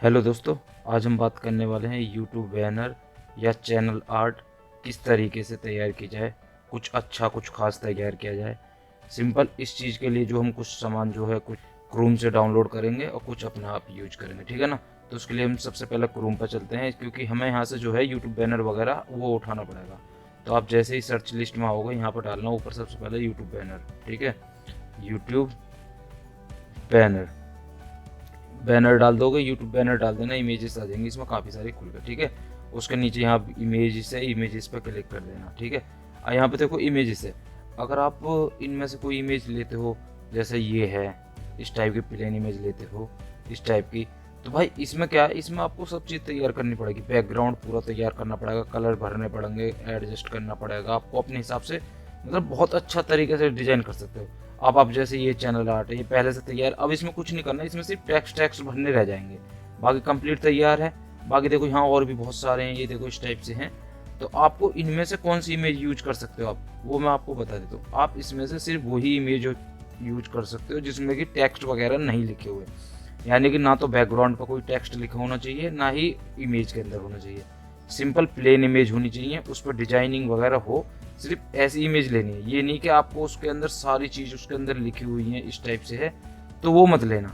Hello दोस्तों, आज हम बात करने वाले हैं यूट्यूब बैनर या चैनल आर्ट किस तरीके से तैयार की जाए। कुछ अच्छा कुछ खास तैयार किया जाए। सिंपल इस चीज़ के लिए जो हम कुछ सामान जो है कुछ क्रोम से डाउनलोड करेंगे और कुछ अपना आप यूज करेंगे, ठीक है ना। तो उसके लिए हम सबसे पहले क्रोम पर चलते हैं, क्योंकि हमें यहाँ से जो है यूट्यूब बैनर वगैरह वो उठाना पड़ेगा। तो आप जैसे ही सर्च लिस्ट में आओगे यहाँ पर डालना ऊपर सबसे पहले यूट्यूब बैनर, ठीक है। यूट्यूब बैनर बैनर डाल दोगे, यूट्यूब बैनर डाल देना, इमेजेस आ जाएंगी इसमें काफ़ी सारी खुल कर, ठीक है। उसके नीचे यहाँ इमेजेस है, इमेजेस पर क्लिक कर देना, ठीक है। यहाँ पे देखो इमेजेस है। अगर आप इनमें से कोई इमेज लेते हो, जैसे ये है, इस टाइप की प्लेन इमेज लेते हो इस टाइप की, तो भाई इसमें क्या है, इसमें आपको सब चीज़ तैयार करनी पड़ेगी। बैकग्राउंड पूरा तैयार करना पड़ेगा, कलर भरने पड़ेंगे, एडजस्ट करना पड़ेगा आपको अपने हिसाब से। मतलब बहुत अच्छा तरीके से डिजाइन कर सकते हो आप जैसे ये चैनल आर्ट है, ये पहले से तैयार। अब इसमें कुछ नहीं करना, इसमें सिर्फ टेक्स्ट भरने रह जाएंगे, बाकी कंप्लीट तैयार है। बाकी देखो यहाँ और भी बहुत सारे हैं, ये देखो इस टाइप से हैं। तो आपको इनमें से कौन सी इमेज यूज कर सकते हो आप, वो मैं आपको बता देता हूँ। आप इसमें से सिर्फ वही इमेज यूज कर सकते हो जिसमें कि टेक्स्ट वगैरह नहीं लिखे हुए, यानी कि ना तो बैकग्राउंड पर कोई टेक्स्ट लिखा होना चाहिए, ना ही इमेज के अंदर होना चाहिए। सिंपल प्लेन इमेज होनी चाहिए, उस पर डिजाइनिंग वगैरह हो। सिर्फ ऐसी इमेज लेनी है, ये नहीं कि आपको उसके अंदर सारी चीज़ उसके अंदर लिखी हुई है इस टाइप से है, तो वो मत लेना।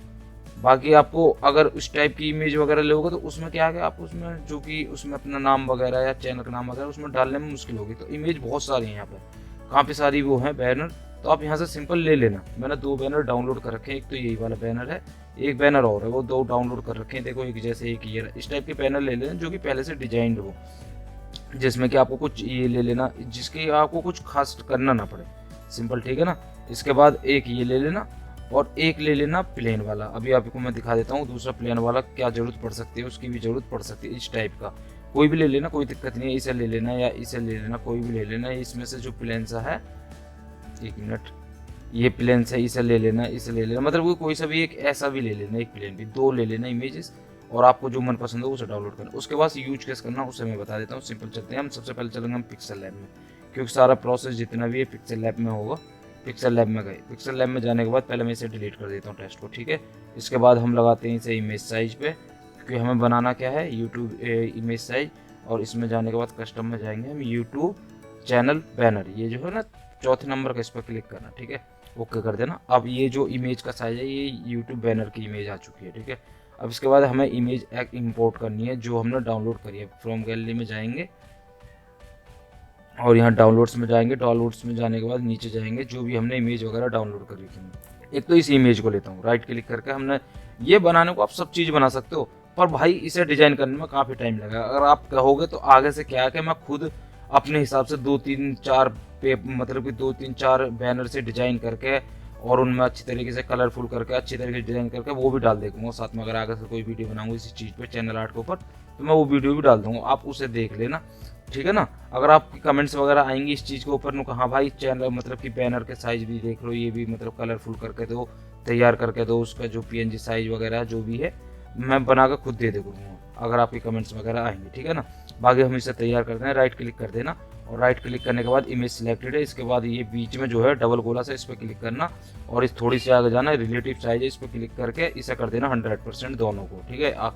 बाकी आपको अगर उस टाइप की इमेज वगैरह लोगे तो उसमें क्या है कि आप उसमें जो कि उसमें अपना नाम वगैरह या चैनल का नाम वगैरह उसमें डालने में मुश्किल होगी। तो इमेज बहुत सारी हैं यहाँ पर, काफ़ी सारी वो हैं बैनर। तो आप यहाँ से सिंपल ले लेना। मैंने 2 बैनर डाउनलोड कर रखे हैं, एक तो यही वाला बैनर है, एक बैनर और है, वो 2 डाउनलोड कर रखे हैं। देखो एक जैसे एक ये इस टाइप के बैनर ले लेना जो कि पहले से डिजाइंड हो, जिसमें कि आपको कुछ ये ले लेना जिसके आपको कुछ खास करना ना पड़े, सिंपल, ठीक है ना। इसके बाद एक ये ले लेना और एक ले लेना प्लेन वाला। अभी आपको मैं दिखा देता हूँ दूसरा प्लेन वाला क्या जरूरत पड़ सकती है, उसकी भी जरूरत पड़ सकती है। इस टाइप का कोई भी ले लेना, कोई दिक्कत नहीं है। इसे ले लेना या इसे ले लेना, कोई भी ले लेना। इसमें से जो प्लेन सा है, एक मिनट, ये प्लेन से इसे ले लेना, इसे ले लेना, मतलब कोई सा भी एक ऐसा भी ले लेना, एक प्लेन भी, 2 ले लेना इमेजेस। और आपको जो मन पसंद हो उसे डाउनलोड करना। उसके बाद यूज कैसे करना उसे मैं बता देता हूँ। सिंपल चलते हैं हम, सबसे पहले चलेंगे हम पिक्सल लैब में, क्योंकि सारा प्रोसेस जितना भी है पिक्सल लैब में होगा। पिक्सल लैब में गए, पिक्सल लैब में जाने के बाद पहले मैं इसे डिलीट कर देता हूँ टेक्स्ट को, ठीक है। इसके बाद हम लगाते हैं इसे इमेज साइज पे, क्योंकि हमें बनाना क्या है, यूट्यूब इमेज साइज। और इसमें जाने के बाद कस्टम में जाएंगे हम, यूट्यूब चैनल बैनर, ये जो है ना चौथे नंबर का, इस पर क्लिक करना, ठीक है। ओके कर देना। अब ये जो इमेज का साइज है ये यूट्यूब बैनर की इमेज आ चुकी है, ठीक है। अब इसके बाद हमें इमेज एक इंपोर्ट करनी है जो हमने डाउनलोड करी है। फ्रॉम गैलरी में जाएंगे और यहाँ डाउनलोड्स में जाएंगे। डाउनलोड्स में जाने के बाद नीचे जाएंगे, जो भी हमने इमेज वगैरह डाउनलोड करी थी, एक तो इस इमेज को लेता हूँ, राइट क्लिक करके। हमने ये बनाने को आप सब चीज़ बना सकते हो, पर भाई इसे डिजाइन करने में काफ़ी टाइम लगेगा। अगर आप कहोगे तो आगे से क्या है कि मैं खुद अपने हिसाब से 2-3-4 पे, मतलब कि 2-3-4 बैनर से डिजाइन करके और उनमें अच्छी तरीके से कलरफुल करके अच्छी तरीके से डिजाइन करके वो भी डाल देगा साथ में। अगर आगे से कोई वीडियो बनाऊंगा इसी चीज़ पे चैनल आर्ट के ऊपर, तो मैं वो वीडियो भी डाल दूंगा, आप उसे देख लेना, ठीक है ना। अगर आपकी कमेंट्स वगैरह आएंगी इस चीज़ के ऊपर नु, हाँ भाई चैनल मतलब कि बैनर के साइज भी देख लो, ये भी मतलब कलरफुल करके दो, तैयार करके दो, उसका जो PNG साइज वगैरह जो भी है मैं बना कर खुद दे दूँगा, अगर आपकी कमेंट्स वगैरह आएंगे, ठीक है ना। बाकी हम इसे तैयार करते हैं, राइट क्लिक कर देना और राइट क्लिक करने के बाद इमेज सिलेक्टेड है। इसके बाद ये बीच में जो है डबल गोला से इस पर क्लिक करना और इस थोड़ी सी आगे जाना, रिलेटिव साइज है, इस पर क्लिक करके इसे कर देना 100% दोनों को, ठीक है।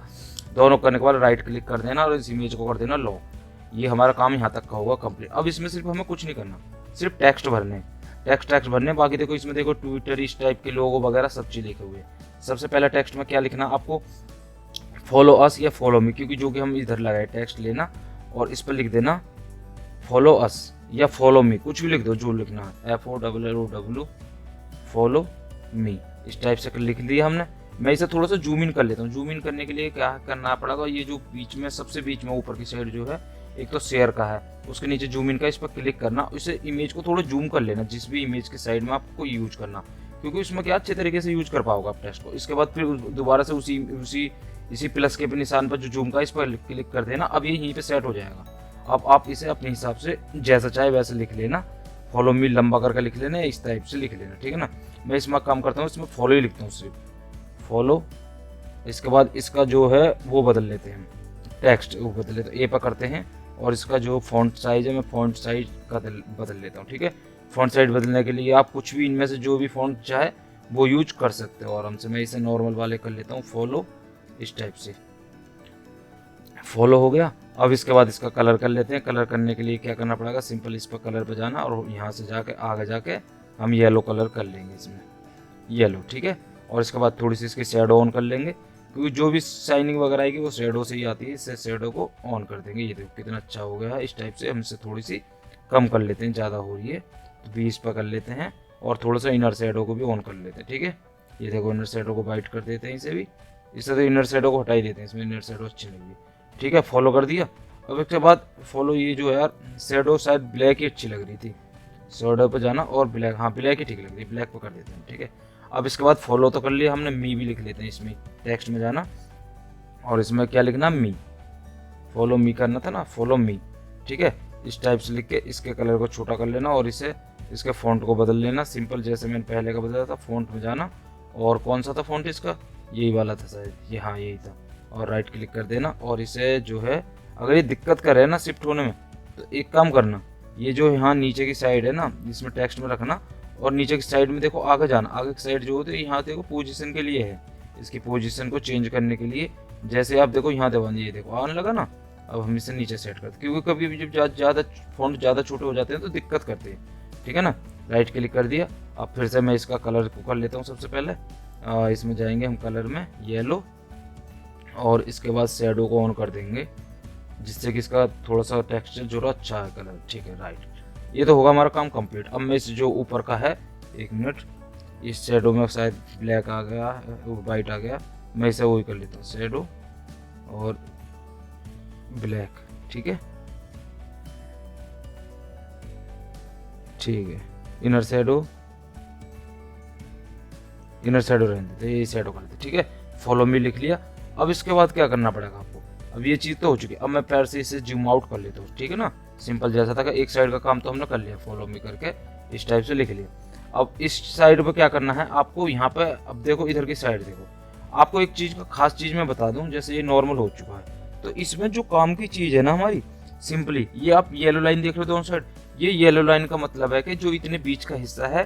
दोनों करने के बाद राइट क्लिक कर देना और इस इमेज को कर देना लॉक। ये हमारा काम यहाँ तक का होगा कंप्लीट। अब इसमें सिर्फ हमें कुछ नहीं करना, सिर्फ टेक्स्ट भरने, टेक्स्ट भरने। बाकी देखो इसमें देखो ट्विटर इस टाइप के लोगो वगैरह सब चीज़ लिखे हुए। सबसे पहले टेक्स्ट में क्या लिखना आपको, फॉलो अस या फॉलो मी, क्योंकि जो कि हम इधर लगाए टेक्स्ट लेना और इस पर लिख देना फॉलो अस या फॉलो मी, कुछ भी लिख दो जो लिखना है, FOLLOW फॉलो मी, इस टाइप से लिख दिया हमने। मैं इसे थोड़ा सा जूम इन कर लेता हूँ। जूम इन करने के लिए क्या करना पड़ेगा, ये जो बीच में सबसे बीच में ऊपर की साइड जो है एक तो शेयर का है, उसके नीचे जूम इन का, इस पर क्लिक करना, इसे इमेज को थोड़ा जूम कर लेना जिस भी इमेज के साइड में आपको यूज करना, क्योंकि उसमें क्या अच्छे तरीके से यूज कर पाओगे आप टेक्स्ट को। इसके बाद फिर दोबारा से इसी प्लस के निशान पर जो जूम का, इस पर क्लिक कर देना। अब ये यहीं पे सेट हो जाएगा। अब आप इसे अपने हिसाब से जैसा चाहे वैसे लिख लेना, फॉलो मी लंबा करके लिख लेना, इस टाइप से लिख लेना, ठीक है ना। मैं इसमें काम करता हूँ, इसमें फॉलो ही लिखता हूँ, सिर्फ फॉलो। इसके बाद इसका जो है वो बदल लेते हैं, टेक्स्ट वो बदल लेते हैं, ए पर करते हैं और इसका जो फॉन्ट साइज है मैं फॉन्ट साइज का बदल लेता हूँ, ठीक है। फॉन्ट साइज बदलने के लिए आप कुछ भी इनमें से जो भी फॉन्ट चाहे वो यूज कर सकते हो आराम से। मैं इसे नॉर्मल वाले कर लेता हूँ, फॉलो, इस टाइप से, फॉलो हो गया। अब इसके बाद इसका कलर कर लेते हैं। कलर करने के लिए क्या करना पड़ेगा, सिंपल इस पर कलर पे जाना और यहाँ से जाके आगे जाके हम येलो कलर कर लेंगे इसमें, येलो, ठीक है। और इसके बाद थोड़ी सी इसकी शेडो ऑन कर लेंगे, क्योंकि जो भी शाइनिंग वगैरह आएगी वो शेडो से ही आती है। इससे शेडो को ऑन कर देंगे। ये देखो कितना अच्छा हो गया है। इस टाइप से हम इसे थोड़ी सी कम कर लेते हैं, ज़्यादा हो रही है तो 20 पर कर लेते हैं। और थोड़ा सा इनर शेडो को भी ऑन कर लेते हैं, ठीक है। ये देखो इनर शेडो को वाइट कर देते हैं इसे भी। इससे तो इनर शेडो को हटा ही देते हैं, इसमें इनर शेडो अच्छी लगी, ठीक है। फॉलो कर दिया। अब इसके बाद फॉलो, ये जो है यार शेडो शायद ब्लैक ही अच्छी लग रही थी। शेडो पे जाना और ब्लैक, हाँ ब्लैक ही ठीक लग रही है, ब्लैक पे कर देते हैं, ठीक है। अब इसके बाद फॉलो तो कर लिया हमने, मी भी लिख लेते हैं इसमें। टेक्स्ट में जाना और इसमें क्या लिखना, मी, फॉलो मी करना था ना, फॉलो मी, ठीक है। इस टाइप से लिख के इसके कलर को छोटा कर लेना और इसे इसके फ़ॉन्ट को बदल लेना, सिंपल जैसे मैंने पहले का बदला था। फ़ॉन्ट में जाना और कौन सा था फ़ॉन्ट इसका, यही वाला था शायद, ये हाँ यही था। और राइट क्लिक कर देना और इसे जो है, अगर ये दिक्कत करे ना शिफ्ट होने में, तो एक काम करना, ये जो यहाँ नीचे की साइड है ना, इसमें टेक्स्ट में रखना और नीचे की साइड में देखो आगे जाना। आगे की साइड जो होती है यहाँ देखो पोजीशन के लिए है, इसकी पोजीशन को चेंज करने के लिए। जैसे आप देखो यहाँ दबाना, ये देखो आने लगा ना। अब हम इसे नीचे सेट करते, क्योंकि कभी भी जब ज़्यादा फ़ॉन्ट ज़्यादा छोटे हो जाते हैं तो दिक्कत करते हैं, ठीक है ना। राइट क्लिक कर दिया। अब फिर से मैं इसका कलर को कर लेता हूँ। सबसे पहले इसमें जाएंगे हम कलर में, येलो, और इसके बाद शेडो को ऑन कर देंगे, जिससे कि इसका थोड़ा सा टेक्सचर जो अच्छा है कलर, ठीक है। राइट, ये तो होगा हमारा काम कंप्लीट। अब मैं इस जो ऊपर का है, 1 मिनट, इस शेडो में शायद ब्लैक आ गया, वाइट आ गया, मैं इसे वही कर लेता हूँ, शेडो और ब्लैक, ठीक है, ठीक है। इनर शेडो रहने देते, ये शेडो कर देते, ठीक है। फॉलो मी लिख लिया। अब इसके बाद क्या करना पड़ेगा आपको, अब ये चीज़ तो हो चुकी है। अब मैं पैर से इसे जूम आउट कर लेता हूँ, ठीक है ना। सिंपल जैसा था कि एक साइड का काम तो हमने कर लिया, फॉलो मी करके इस टाइप से लिख लिया। अब इस साइड पे क्या करना है आपको, यहाँ पे अब देखो इधर की साइड देखो। आपको एक चीज़ का खास चीज़ मैं बता दूँ, जैसे ये नॉर्मल हो चुका है, तो इसमें जो काम की चीज़ है ना हमारी, सिंपली ये आप येलो लाइन देख रहे हो दोनों साइड, ये येलो लाइन का मतलब है कि जो इतने बीच का हिस्सा है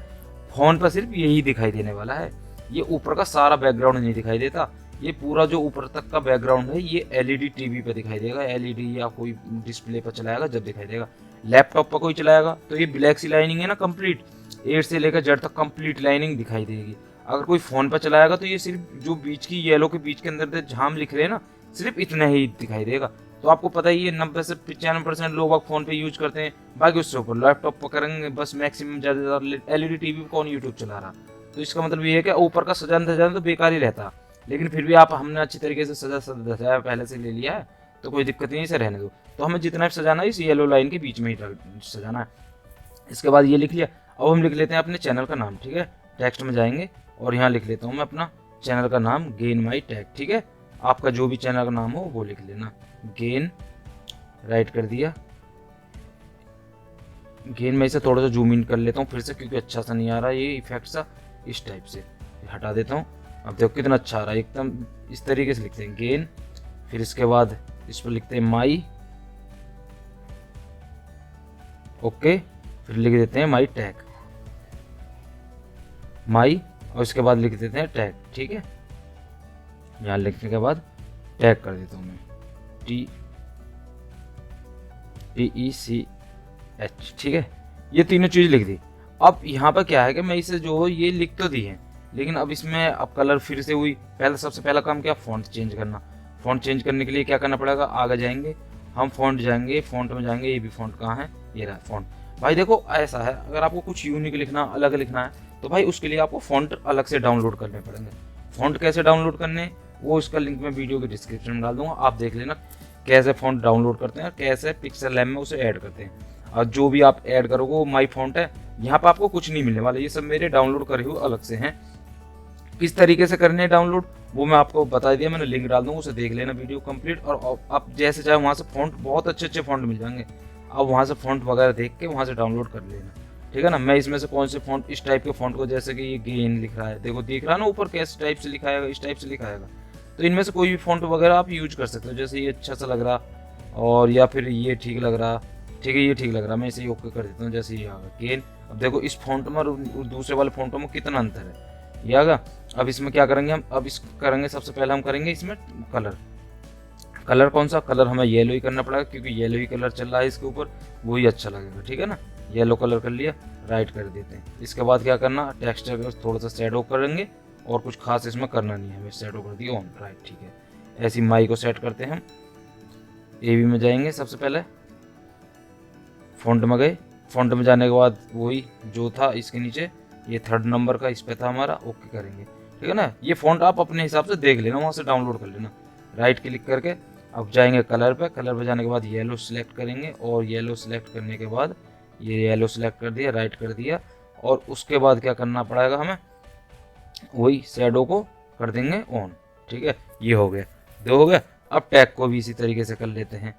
फ़ॉन्ट पर सिर्फ यही दिखाई देने वाला है। ये ऊपर का सारा बैकग्राउंड नहीं दिखाई देता। ये पूरा जो ऊपर तक का बैकग्राउंड है ये एलईडी टीवी पे दिखाई देगा, एलईडी या कोई डिस्प्ले पर चलाएगा जब दिखाई देगा। लैपटॉप पर कोई चलाएगा तो ये ब्लैक सी लाइनिंग है ना कंप्लीट, ए से लेकर जेड तक कंप्लीट लाइनिंग दिखाई देगी। अगर कोई फ़ोन पर चलाएगा तो ये सिर्फ जो बीच की येलो के बीच के अंदर झाम लिख रहे हैं ना, सिर्फ इतना ही दिखाई देगा। तो आपको पता ही है 90 से 95% लोग आप फ़ोन पे यूज करते हैं, बाकी उससे ऊपर लैपटॉप पर करेंगे बस मैक्सिमम ज़्यादा। एलईडी टीवी कौन यूट्यूब चला रहा, तो इसका मतलब ये है कि ऊपर का सजाना तो बेकार ही रहता। लेकिन फिर भी आप, हमने अच्छी तरीके से सजाया पहले से ले लिया है तो कोई दिक्कत नहीं, इसे रहने दो। तो हमें जितना भी सजाना है इस येलो लाइन के बीच में ही सजाना है। इसके बाद ये लिख लिया। अब हम लिख लेते हैं अपने चैनल का नाम, ठीक है। टेक्स्ट में जाएंगे और यहाँ लिख लेता हूँ मैं अपना चैनल का नाम, गेन माई टैग, ठीक है। आपका जो भी चैनल का नाम हो वो लिख लेना, गेन। राइट कर दिया। गेन में इसे थोड़ा सा जूम इन कर लेता हूँ फिर से, क्योंकि अच्छा सा नहीं आ रहा ये इफेक्ट सा, इस टाइप से हटा देता हूँ। अब देखो कितना अच्छा आ रहा है, एकदम इस तरीके से लिखते हैं गेन। फिर इसके बाद इस पर लिखते हैं माई, ओके। फिर लिख देते हैं माई टैग, माई, और इसके बाद लिख देते हैं टैग, ठीक है। यहाँ लिखने के बाद टैग कर देता हूँ मैं, TECH, ठीक है। ये तीनों चीज़ लिख दी। अब यहाँ पर क्या है कि मैं इसे जो ये लिख तो दी है, लेकिन अब इसमें अब कलर फिर से हुई। पहले सबसे पहला काम क्या, फ़ॉन्ट चेंज करना। फ़ॉन्ट चेंज करने के लिए क्या करना पड़ेगा, आगे जाएंगे हम, फ़ॉन्ट जाएंगे, फ़ॉन्ट में जाएंगे, ये भी फ़ॉन्ट कहाँ है, ये रहा फ़ॉन्ट। भाई देखो ऐसा है, अगर आपको कुछ यूनिक लिखना, अलग लिखना है, तो भाई उसके लिए आपको फ़ॉन्ट अलग से डाउनलोड करने पड़ेंगे। फ़ॉन्ट कैसे डाउनलोड करने, वो इसका लिंक मैं वीडियो के डिस्क्रिप्शन में डाल दूंगा, आप देख लेना कैसे फ़ॉन्ट डाउनलोड करते हैं, कैसे पिक्सल लैब में उसे ऐड करते हैं। और जो भी आप ऐड करोगे वो माई फ़ॉन्ट है, यहाँ पर आपको कुछ नहीं मिलने वाला, ये सब मेरे डाउनलोड करे हुए अलग से हैं। किस तरीके से करने हैं डाउनलोड वो मैं आपको बता दिया, मैंने लिंक डाल दूंगा, उसे देख लेना वीडियो कंप्लीट। और आप जैसे चाहे वहाँ से फ़ॉन्ट, बहुत अच्छे फ़ॉन्ट मिल जाएंगे, आप वहाँ से फ़ॉन्ट वगैरह देख के वहाँ से डाउनलोड कर लेना, ठीक है ना। मैं इसमें से कौन से फ़ॉन्ट, इस टाइप के फ़ॉन्ट को, जैसे कि ये गेन लिख रहा है, देखो दिख रहा है ना ऊपर कैसे टाइप से लिखाएगा, इस टाइप से लिखाएगा, तो इनमें से कोई भी फ़ॉन्ट वगैरह आप यूज कर सकते हो। जैसे ये अच्छा सा लग रहा, और या फिर ये ठीक लग रहा, ठीक है, ये ठीक लग रहा, मैं इसे ओके कर देता हूँ। जैसे ये आ गया गेन। अब देखो इस फ़ॉन्ट में और दूसरे वाले फ़ॉन्टों में कितना अंतर है, ये आ गया। अब इसमें क्या करेंगे हम, अब इस करेंगे सबसे पहले हम करेंगे इसमें कलर। कलर कौन सा, कलर हमें येलो ही करना पड़ेगा क्योंकि येलो ही कलर चल रहा है इसके ऊपर, वही अच्छा लगेगा, ठीक है ना। येलो कलर कर लिया, राइट कर देते हैं। इसके बाद क्या करना, टेक्सचर को थोड़ा सा शैडो करेंगे और कुछ खास इसमें करना नहीं है हमें, शैडो कर दिया ऑन, राइट, ठीक है। ऐसी माई को सेट करते हैं हम। एवी में जाएंगे, सबसे पहले फ़ॉन्ट में गए, फ़ॉन्ट में जाने के बाद वही जो था इसके नीचे, ये 3rd नंबर का इस पे था हमारा, ओके करेंगे, ठीक है ना। ये फ़ॉन्ट आप अपने हिसाब से देख लेना, वहाँ से डाउनलोड कर लेना। राइट क्लिक करके अब जाएंगे कलर पे, कलर पे जाने के बाद येलो सिलेक्ट करेंगे और येलो सिलेक्ट करने के बाद ये येलो सिलेक्ट कर दिया, राइट कर दिया और उसके बाद क्या करना पड़ेगा हमें, वही शैडो को कर देंगे ऑन, ठीक है। ये हो गया, दो हो गया। अब टैग को भी इसी तरीके से कर लेते हैं।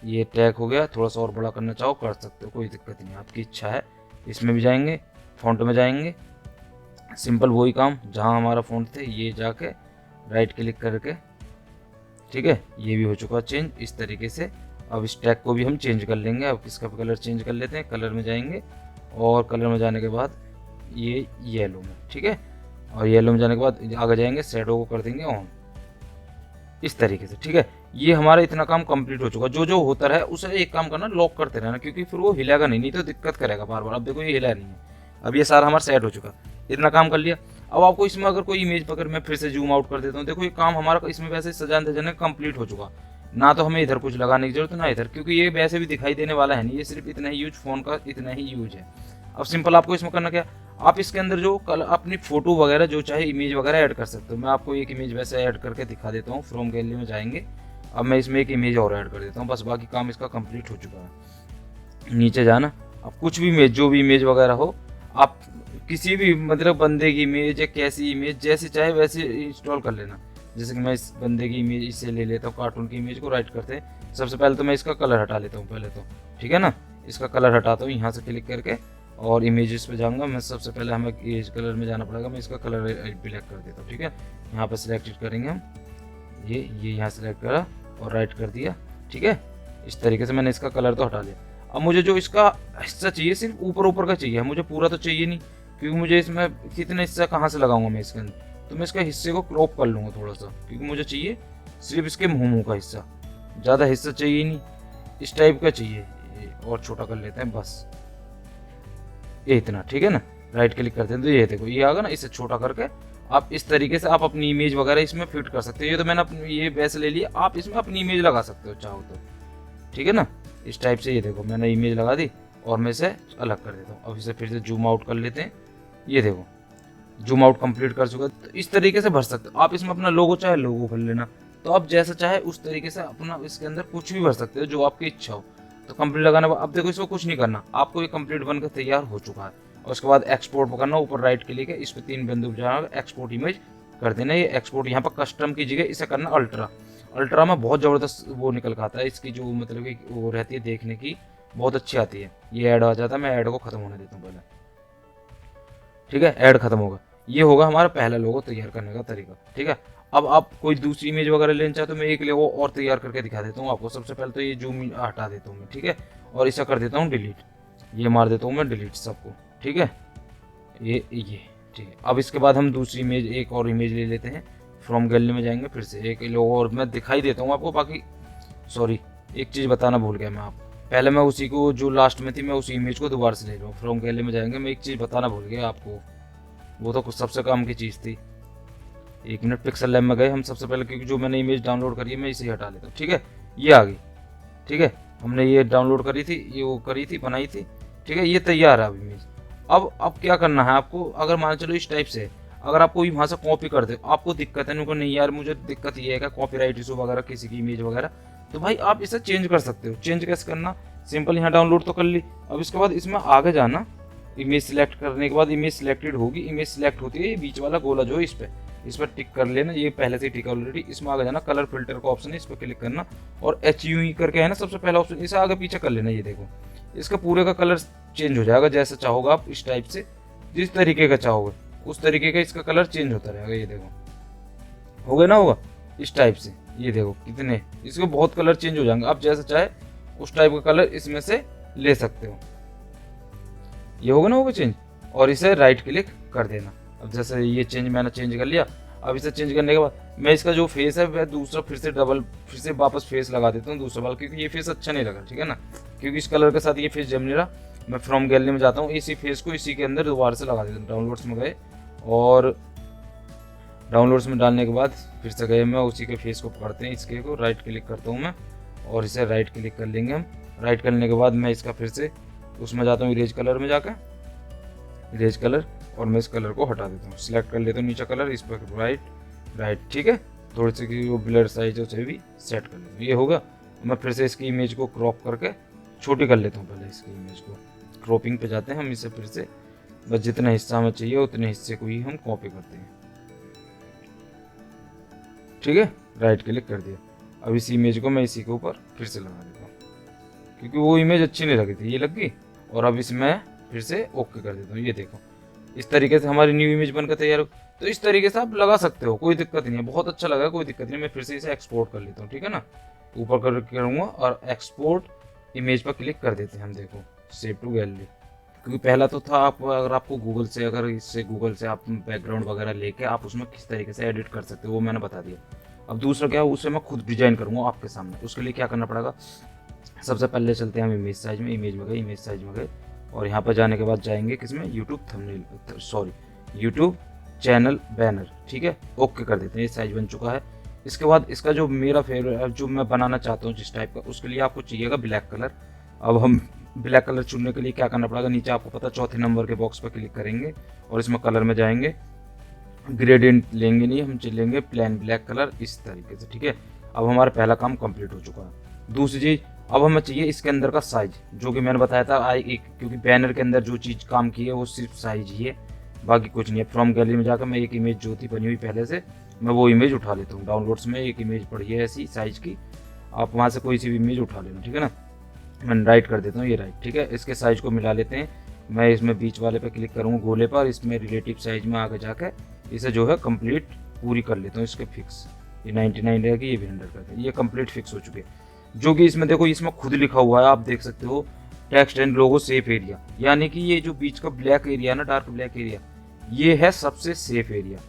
ये टैग हो गया, थोड़ा सा और बड़ा करना चाहो कर सकते हो, कोई दिक्कत नहीं, आपकी इच्छा है। इसमें भी जाएंगे, फ़ॉन्ट में जाएंगे, सिंपल वही काम जहाँ हमारा फ़ॉन्ट थे, ये जाके राइट क्लिक करके, ठीक है, ये भी हो चुका चेंज इस तरीके से। अब इस टैग को भी हम चेंज कर लेंगे। अब इसका कलर चेंज कर लेते हैं, कलर में जाएंगे और कलर में जाने के बाद ये येलो में, ठीक है, और येलो में जाने के बाद आगे जाएंगे, शैडो को कर देंगे ऑन इस तरीके से, ठीक है। ये हमारा इतना काम कंप्लीट हो चुका। जो जो होता रहे उसे एक काम करना, लॉक करते रहना, क्योंकि फिर वो हिलेगा नहीं तो दिक्कत करेगा बार बार। अब देखो ये हिला नहीं है, अब ये सारा हमारा सेट हो चुका, इतना काम कर लिया। अब आपको इसमें अगर कोई इमेज पकड़, मैं फिर से जूम आउट कर देता हूँ, देखो ये काम हमारा इसमें वैसे सजाने धजाने कंप्लीट हो चुका। ना तो हमें इधर कुछ लगाने की जरूरत ना इधर, क्योंकि ये वैसे भी दिखाई देने वाला है नहीं, ये सिर्फ इतना ही यूज, फोन का इतना ही यूज है। अब सिंपल आपको इसमें करना क्या, आप इसके अंदर जो अपनी फोटो वगैरह जो चाहे इमेज वगैरह ऐड कर सकते हो। मैं आपको एक इमेज वैसे ऐड करके दिखा देता हूँ। फ्रॉम गैलरी में जाएंगे, अब मैं इसमें एक इमेज और ऐड कर देता हूँ, बस बाकी काम इसका कंप्लीट हो चुका है। नीचे जाना, अब कुछ भी इमेज, जो भी इमेज वगैरह हो, आप किसी भी मतलब बंदे की इमेज या कैसी इमेज जैसे चाहे वैसे इंस्टॉल कर लेना। जैसे कि मैं इस बंदे की इमेज इससे ले लेता हूँ, कार्टून की इमेज को राइट करते हैं। सबसे पहले तो मैं इसका कलर हटा लेता हूँ पहले तो, ठीक है ना। इसका कलर हटाता हूँ, यहाँ से क्लिक करके और इमेजेस पे जाऊँगा मैं। सबसे पहले हमें इस कलर में जाना पड़ेगा, मैं इसका कलर ब्लैक कर देता हूँ, ठीक है। यहाँ पर सिलेक्टेड करेंगे हम, ये यहाँ सेलेक्ट करा और राइट कर दिया, ठीक है। इस तरीके से मैंने इसका कलर तो हटा लिया। अब मुझे जो इसका हिस्सा चाहिए सिर्फ ऊपर ऊपर का चाहिए, मुझे पूरा तो चाहिए नहीं, क्योंकि मुझे इसमें कितना हिस्सा कहाँ से लगाऊंगा मैं इसके अंदर। तो मैं इसका हिस्से को क्रॉप कर लूँगा थोड़ा सा, क्योंकि मुझे चाहिए सिर्फ इसके मुँह का हिस्सा, ज़्यादा हिस्सा चाहिए नहीं, इस टाइप का चाहिए। और छोटा कर लेते हैं बस, ये इतना, ठीक है ना। राइट क्लिक करते हैं तो ये देखो ये आ गया ना। इसे छोटा करके आप इस तरीके से आप अपनी इमेज वगैरह इसमें फिट कर सकते हो। ये तो मैंने अपनी ये वैसे ले लिया, आप इसमें अपनी इमेज लगा सकते हो चाहो तो, ठीक है ना। इस टाइप से ये देखो मैंने इमेज लगा दी और मैं इसे अलग कर देता हूँ। अब इसे फिर से जूम आउट कर लेते हैं, ये देखो जूम आउट कंप्लीट कर चुका। तो इस तरीके से भर सकते हो आप इसमें अपना लोगो, चाहे लोगो भर लेना, तो आप जैसा चाहे उस तरीके से अपना इसके अंदर कुछ भी भर सकते हो जो आपकी इच्छा हो। तो कंप्लीट लगाने अब देखो इसको कुछ नहीं करना, आपको ये कंप्लीट बनकर तैयार हो चुका है। और उसके बाद एक्सपोर्ट पर करना, ऊपर राइट क्लिक है, इस पर 3 बिंदु जाना, एक्सपोर्ट इमेज कर देना। ये एक्सपोर्ट यहाँ पर कस्टम की जगह इसे करना अल्ट्रा। अल्ट्रा में बहुत ज़बरदस्त वो निकल कर आता है, इसकी जो मतलब कि वो रहती है देखने की बहुत अच्छी आती है। ये ऐड आ जाता है, मैं ऐड को खत्म होने देता हूँ पहले, ठीक है। ऐड खत्म होगा, ये होगा हमारा पहला लोगो तैयार करने का तरीका, ठीक है। अब आप कोई दूसरी इमेज वगैरह लेना चाहते हो, मैं एक लोगो और तैयार करके दिखा देता हूँ आपको। सबसे पहले तो ये जूम हटा देता हूँ मैं, ठीक है, और इसे कर देता हूँ डिलीट, ये मार देता हूँ मैं डिलीट सबको, ठीक है। ये ठीक है। अब इसके बाद हम दूसरी इमेज, एक और इमेज ले लेते हैं। फ्रॉम गैलरी में जाएंगे, फिर से एक लोगो और मैं दिखाई देता हूँ आपको। बाकी सॉरी एक चीज़ बताना भूल गया मैं आप, पहले मैं उसी को जो लास्ट में थी मैं उसी इमेज को दोबारा से ले रहा हूँ। फ्रॉम गैलरी में जाएंगे, मैं एक चीज़ बताना भूल गया आपको, वो तो कुछ सबसे काम की चीज़ थी। 1 मिनट, पिक्सल लैब में गए हम सबसे पहले, क्योंकि जो मैंने इमेज डाउनलोड करी है मैं इसे हटा लेता हूँ, ठीक है। ये आ गई, ठीक है, हमने ये डाउनलोड करी थी, ये वो करी थी, बनाई थी, ठीक है। ये तैयार है अब इमेज। अब क्या करना है आपको, अगर मान चलो इस टाइप से अगर आप कोई वहाँ से कॉपी कर दे, आपको दिक्कत है, उनको नहीं यार मुझे दिक्कत ये है कि कॉपीराइट इशू वगैरह किसी की इमेज वगैरह, तो भाई आप इसे चेंज कर सकते हो। चेंज कैसे करना, सिंपल यहाँ डाउनलोड तो कर ली। अब इसके बाद इसमें आगे जाना, इमेज सिलेक्ट करने के बाद इमेज सिलेक्टेड होगी, इमेज सिलेक्ट होती है, ये बीच वाला गोला जो है इस पर टिक कर लेना, ये पहले से टिक ऑलरेडी। इसमें आगे जाना, कलर फिल्टर का ऑप्शन है, इस पर क्लिक करना और HUE करके है ना सबसे पहला ऑप्शन, इसे आगे पीछे कर लेना। ये देखो इसका पूरे का कलर चेंज हो जाएगा, जैसे चाहोगे आप इस टाइप से, जिस तरीके का चाहोगे उस तरीके का इसका कलर चेंज होता रहेगा। ये देखो हो गया ना, होगा इस टाइप से, ये देखो कितने इसके बहुत कलर चेंज हो जाएंगे। आप जैसे चाहे उस टाइप का कलर इसमें से ले सकते हो। ये होगा ना, होगा चेंज, और इसे राइट क्लिक कर देना। अब जैसे ये चेंज मैंने चेंज कर लिया, अब इसे चेंज करने के बाद मैं इसका जो फेस है वह दूसरा फिर से वापस फेस लगा देता हूँ दूसरा वाला, क्योंकि ये फेस अच्छा नहीं लगा, ठीक है ना, क्योंकि इस कलर के साथ ये फेस जम नहीं रहा। मैं फ्रॉम गैलरी में जाता हूँ, इसी फेस को इसी के अंदर दोबारा से लगा देता हूँ। डाउनलोड्स में गए और डाउनलोड्स में डालने के बाद फिर से गए मैं उसी के फेस को पकड़ते हैं, इसके को राइट क्लिक करता हूँ मैं और इसे राइट क्लिक कर लेंगे हम। राइट करने के बाद मैं इसका फिर से उसमें जाता हूँ इरेज कलर में जाकर, इरेज कलर, और मैं इस कलर को हटा देता हूँ, सिलेक्ट कर लेता हूँ नीचे कलर, इस पर राइट, ठीक है। थोड़ी सी वो ब्लर साइज है उसे भी सेट कर लेता हूँ, ये होगा। मैं फिर से इसकी इमेज को क्रॉप करके छोटी कर लेता हूँ, पहले इसकी इमेज को क्रॉपिंग पे जाते हैं हम, इसे फिर से बस जितना हिस्सा हमें चाहिए उतने हिस्से को ही हम कॉपी करते हैं, ठीक है। राइट क्लिक कर दिया। अब इस इमेज को मैं इसी के ऊपर फिर से लगा देता हूँ, क्योंकि वो इमेज अच्छी नहीं लगी थी, ये लग गई। और अब इसमें फिर से ओके कर देता हूँ, ये देखो इस तरीके से हमारी न्यू इमेज बनकर तैयार हो। तो इस तरीके से आप लगा सकते हो, कोई दिक्कत नहीं है, बहुत अच्छा लगा, कोई दिक्कत नहीं। मैं फिर से इसे एक्सपोर्ट कर लेता हूँ, ठीक है ना, ऊपर करूँगा और एक्सपोर्ट इमेज पर क्लिक कर देते हैं हम। देखो सेव टू गैलरी, क्योंकि पहला तो था आप अगर आपको गूगल से, अगर इससे गूगल से आप बैकग्राउंड वगैरह लेके आप उसमें किस तरीके से एडिट कर सकते हो वो मैंने बता दिया। अब दूसरा क्या है, उसे मैं खुद डिजाइन करूँगा आपके सामने। उसके लिए क्या करना पड़ेगा, सबसे पहले चलते हैं हम इमेज साइज में, इमेज में गए और यहाँ पर जाने के बाद जाएंगे किसमें, YouTube thumbnail, sorry YouTube channel banner, ठीक है। ओके कर देते हैं, ये साइज बन चुका है। इसके बाद इसका जो मेरा फेवरेट जो मैं बनाना चाहता हूँ जिस टाइप का, उसके लिए आपको चाहिएगा ब्लैक कलर। अब हम ब्लैक कलर चुनने के लिए क्या करना पड़ेगा, नीचे आपको पता चौथे नंबर के बॉक्स पर क्लिक करेंगे और इसमें कलर में जाएंगे, ग्रेडियंट लेंगे नहीं, हम चलेंगे प्लेन ब्लैक कलर इस तरीके से, ठीक है। अब हमारा पहला काम कंप्लीट हो चुका है। दूसरी चीज़, अब हमें चाहिए इसके अंदर का साइज, जो कि मैंने बताया था क्योंकि बैनर के अंदर जो चीज़ काम की है वो सिर्फ साइज ही है, बाकी कुछ नहीं है। फ्रॉम गैलरी में जाकर मैं एक इमेज जो थी बनी हुई पहले से, मैं वो इमेज उठा लेता हूँ। डाउनलोड्स में एक इमेज पड़ी है ऐसी साइज की, आप वहाँ से कोई सी भी इमेज उठा लेना, ठीक है ना। मैं राइट कर देता हूँ, ये राइट, ठीक है। इसके साइज को मिला लेते हैं, मैं इसमें बीच वाले पे क्लिक करूँगा गोले पर, इसमें रिलेटिव साइज में आगे जाकर इसे जो है कंप्लीट पूरी कर लेता हूँ। इसके फिक्स ये 99 रहेगी, ये भी 100 करते हैं, ये कंप्लीट फिक्स हो चुके हैं। जो कि इसमें देखो इसमें खुद लिखा हुआ है, आप देख सकते हो text and logo safe area, यानी कि ये जो बीच का ब्लैक एरिया ना, डार्क ब्लैक एरिया, ये है सबसे सेफ एरिया।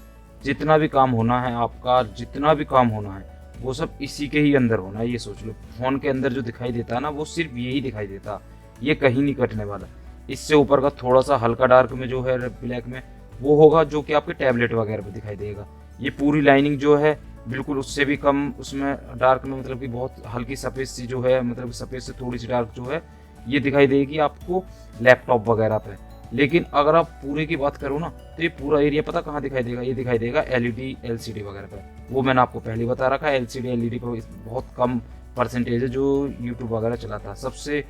जितना भी काम होना है आपका, जितना भी काम होना है वो सब इसी के ही अंदर होना है। ये सोच लो, फोन के अंदर जो दिखाई देता है ना वो सिर्फ यही दिखाई देता, ये कहीं नहीं कटने वाला। इससे ऊपर का थोड़ा सा हल्का डार्क में जो है ब्लैक में वो होगा जो कि आपके टैबलेट वगैरह पे दिखाई देगा। ये पूरी लाइनिंग जो है बिल्कुल उससे भी कम, उसमें डार्क में मतलब कि बहुत हल्की सफ़ेद सी जो है, मतलब सफ़ेद से थोड़ी सी डार्क जो है ये दिखाई देगी आपको लैपटॉप वगैरह पे। लेकिन अगर आप पूरे की बात करो ना तो ये पूरा एरिया पता कहाँ दिखाई देगा, ये दिखाई देगा एलईडी एलसीडी वगैरह पे। वो मैंने आपको पहले बता रखा है, एलसीडी एलईडी पे बहुत कम परसेंटेज है जो यूट्यूब वगैरह चलाता है। सबसे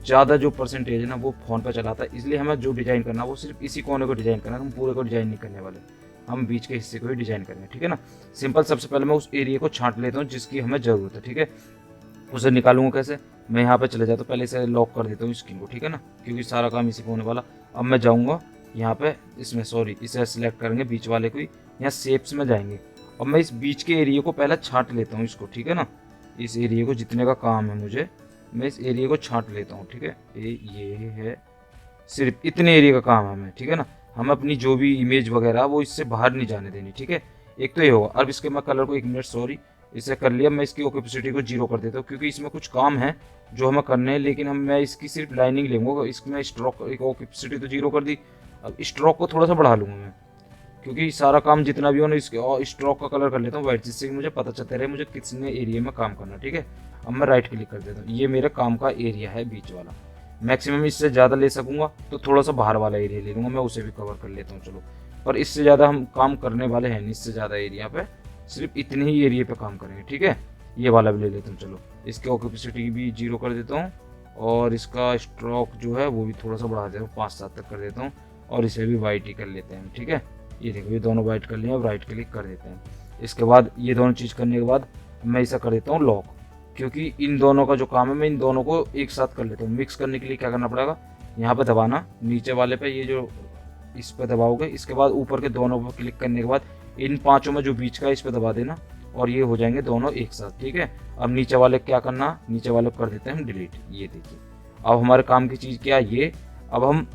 ज़्यादा जो परसेंटेज है ना वो फ़ोन पर चलाता है। इसलिए हमें जो डिज़ाइन करना है वो सिर्फ इसी कोने को डिज़ाइन करना है, हम पूरे को डिज़ाइन नहीं करने वाले, हम बीच के हिस्से को ही डिज़ाइन करेंगे, ठीक है ना। सिंपल, सबसे पहले मैं उस एरिया को छांट लेता हूँ जिसकी हमें ज़रूरत है, ठीक है। उसे निकालूंगा कैसे, मैं यहाँ पे चले जाता हूँ, पहले इसे लॉक कर देता हूँ स्क्रीन को, ठीक है ना, क्योंकि सारा काम इसी को होने वाला। अब मैं जाऊँगा यहाँ पे, इसमें सॉरी इसे सिलेक्ट करेंगे बीच वाले को ही, यहाँ शेप्स में जाएंगे। अब मैं इस बीच के एरिया को पहले छांट लेता हूँ इसको, ठीक है ना। इस एरिया को जितने का काम है मुझे, मैं इस एरिया को छांट लेता हूँ, ठीक है। ये है, सिर्फ इतने एरिया का काम है हमें, ठीक है ना। हम अपनी जो भी इमेज वगैरह वो इससे बाहर नहीं जाने देनी, ठीक है। एक तो ये होगा। अब इसके मैं कलर को 1 मिनट, सॉरी इसे कर लिया, मैं इसकी ओपेसिटी को 0 कर देता हूँ, क्योंकि इसमें कुछ काम है जो हमें करने हैं, लेकिन मैं इसकी सिर्फ लाइनिंग लूँगा। इसमें स्ट्रोक ओपेसिटी तो 0 कर दी, अब स्ट्रोक को थोड़ा सा बढ़ा लूँगा मैं, क्योंकि सारा काम जितना भी हो ना इसके, और स्ट्रोक का कलर कर लेता हूँ वाइट, जिससे कि मुझे पता चलता रहे मुझे कितने एरिया में काम करना, ठीक है। अब मैं राइट क्लिक कर देता हूँ, ये मेरे काम का एरिया है बीच वाला। मैक्सिमम इससे ज़्यादा ले सकूँगा तो थोड़ा सा बाहर वाला एरिया ले लूँगा मैं, उसे भी कवर कर लेता हूँ, चलो। पर इससे ज़्यादा हम काम करने वाले हैं नहीं, इससे ज़्यादा एरिया पे, सिर्फ इतने ही एरिया पे काम करेंगे, ठीक है। ये वाला भी ले लेता हूँ, चलो। इसकी ऑक्यूपेसिटी भी 0 कर देता हूँ, और इसका स्ट्रोक जो है वो भी थोड़ा सा बढ़ा देता हूँ, 5-7 तक कर देता हूँ, और इसे भी वाइट ही कर लेते हैं, ठीक है। ये देखो ये दोनों वाइट कर लिए, अब राइट क्लिक कर देते हैं। इसके बाद ये दोनों चीज़ करने के बाद मैं इसे कर देता हूँ लॉक, क्योंकि इन दोनों का जो काम है मैं इन दोनों को एक साथ कर लेता हूँ। मिक्स करने के लिए क्या करना पड़ेगा, यहाँ पे दबाना, नीचे वाले पे ये जो इस पे दबाओगे, इसके बाद ऊपर के दोनों पर क्लिक करने के बाद इन 5 में जो बीच का है इस पे दबा देना, और ये हो जाएंगे दोनों एक साथ, ठीक है। अब नीचे वाले क्या करना, नीचे वाले को कर देते हैं हम डिलीट। ये देखिए अब हमारे काम की चीज़ क्या है ये। अब हम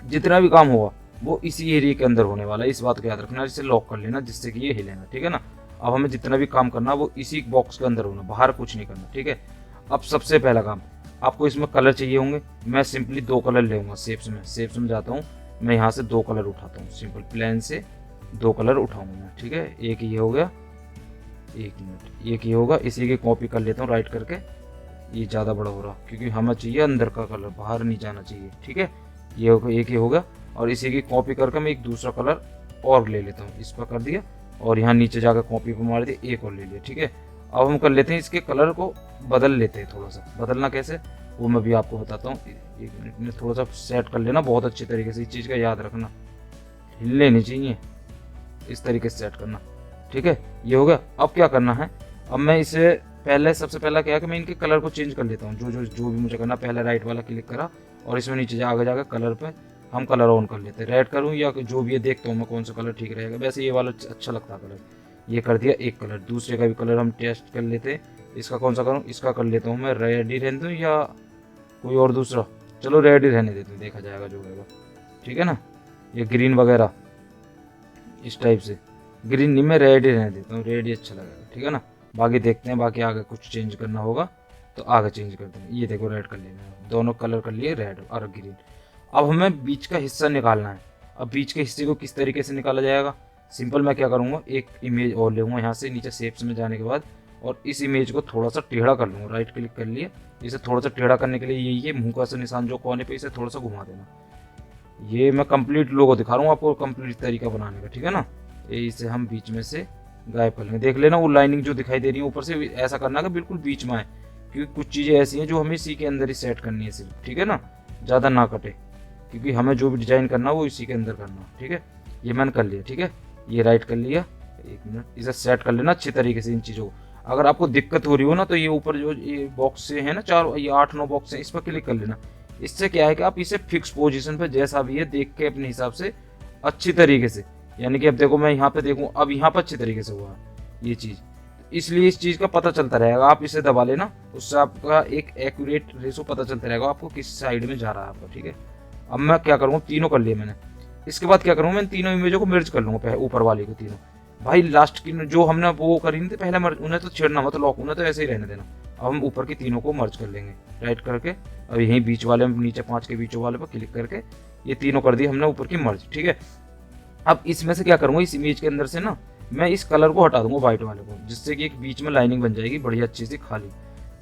जितना भी काम हुआ वो इसी एरिया के अंदर होने वाला है। इस बात को याद रखना, इसे लॉक कर लेना जिससे कि ये हिले ना, ठीक है ना। अब हमें जितना भी काम करना वो इसी बॉक्स के अंदर होना, बाहर कुछ नहीं करना, ठीक है। अब सबसे पहला काम, आपको इसमें कलर चाहिए होंगे। मैं सिंपली 2 कलर लेऊंगा। शेप्स में जाता हूँ, मैं यहाँ से 2 कलर उठाता हूँ, सिंपल प्लेन से 2 कलर उठाऊंगा मैं, ठीक है। एक ये हो गया, एक मिनट, एक ये होगा, इसी की कॉपी कर लेता हूँ राइट करके। ये ज़्यादा बड़ा हो रहा क्योंकि हमें चाहिए अंदर का कलर, बाहर नहीं जाना चाहिए, ठीक है। ये होगा, एक ये होगा, और इसी की कॉपी करके मैं एक दूसरा कलर और ले लेता हूँ। इस पर कर दिया और यहाँ नीचे जाकर कॉपी पर मार दिया, एक और ले लिया, ठीक है। अब हम कर लेते हैं इसके कलर को बदल लेते हैं थोड़ा सा। बदलना कैसे वो मैं भी आपको बताता हूँ। एक मिनट में थोड़ा सा सेट कर लेना बहुत अच्छी तरीके से, इस चीज़ का याद रखना, हिलने नहीं चाहिए, इस तरीके से सेट करना, ठीक है। ये हो गया। अब क्या करना है, अब मैं इसे पहले सबसे पहला क्या है कि मैं इनके कलर को चेंज कर लेता हूँ। जो भी मुझे करना, पहले राइट वाला क्लिक करा और इसमें नीचे आगे जाकर कलर पे हम कलर ऑन कर लेते हैं। रेड करूँ या जो भी है, देखता हूँ मैं कौन सा कलर ठीक रहेगा। वैसे ये वाला अच्छा लगता है कलर, ये कर दिया एक कलर। दूसरे का भी कलर हम टेस्ट कर लेते हैं। इसका कौन सा करूँ, इसका कर लेता हूँ मैं रेड ही रहने दूँ या कोई और दूसरा, चलो रेड ही रहने देते हैं, देखा जाएगा जो होगा, ठीक है ना। ये ग्रीन वगैरह इस टाइप से, ग्रीन नहीं, मैं रेड ही रहने देता हूँ, रेड ही अच्छा लगेगा, ठीक है ना। बाकी देखते हैं, बाकी आगे कुछ चेंज करना होगा तो आगे चेंज करते हैं। ये देखो रेड कर लेना, दोनों कलर कर लिए, रेड और ग्रीन। अब हमें बीच का हिस्सा निकालना है। अब बीच के हिस्से को किस तरीके से निकाला जाएगा, सिंपल मैं क्या करूँगा, एक इमेज और लूँगा यहाँ से नीचे शेप्स में जाने के बाद, और इस इमेज को थोड़ा सा टेढ़ा कर लूँगा। राइट क्लिक कर लिए, इसे थोड़ा सा टेढ़ा करने के लिए ये मुंह का सा निशान जो कोने पे, इसे थोड़ा सा घुमा देना। ये मैं कंप्लीट लोगो दिखा रहा हूँ आपको, कंप्लीट तरीका बनाने का, ठीक है ना। इसे हम बीच में से गायब कर लेंगे। देख लेना वो लाइनिंग जो दिखाई दे रही है ऊपर से, ऐसा करना कि बिल्कुल बीच में आए, क्योंकि कुछ चीज़ें ऐसी हैं जो हमें इसी के अंदर ही सेट करनी है सिर्फ, ठीक है ना, ज़्यादा ना कटे, क्योंकि हमें जो भी डिजाइन करना वो इसी के अंदर करना, ठीक है। ये मैंने कर लिया, ठीक है। ये राइट कर लिया, एक मिनट, इसे सेट कर लेना अच्छी तरीके से इन चीज़ों को। अगर आपको दिक्कत हो रही हो ना, तो ये ऊपर जो ये बॉक्स है ना, 4 ये 8-9 बॉक्स है, इस पर क्लिक कर लेना। इससे क्या है कि आप इसे फिक्स पोजीशन पे जैसा भी है देख के अपने हिसाब से अच्छी तरीके से, यानी कि अब देखो मैं यहाँ पे देखूँ, अब यहाँ पर अच्छी तरीके से हुआ है ये चीज़, इसलिए इस चीज़ का पता चलता रहेगा। आप इसे दबा लेना, उससे आपका एक एक्यूरेट रेशो पता चलता रहेगा आपको किस साइड में जा रहा है आपका, ठीक है। अब मैं क्या करूँगा, तीनों कर लिए मैंने। इसके बाद क्या करूँगा, मैं तीनों इमेजों को मर्ज कर लूँगा, ऊपर वाली को तीनों। भाई लास्ट की जो हमने वो करी नहीं थी पहले मर्ज, उन्हें तो छेड़ना मत, लॉक उन्हें तो ऐसे ही रहने देना। अब हम ऊपर की तीनों को मर्ज कर लेंगे राइट करके। अब यहीं बीच वाले में, नीचे 5 के बीचों वाले पर क्लिक करके ये तीनों कर दी हमने ऊपर की मर्ज, ठीक है। अब इसमें से क्या करूँगा, इस इमेज के अंदर से ना मैं इस कलर को हटा दूंगा व्हाइट वाले को, जिससे कि एक बीच में लाइनिंग बन जाएगी बढ़िया अच्छी सी खाली।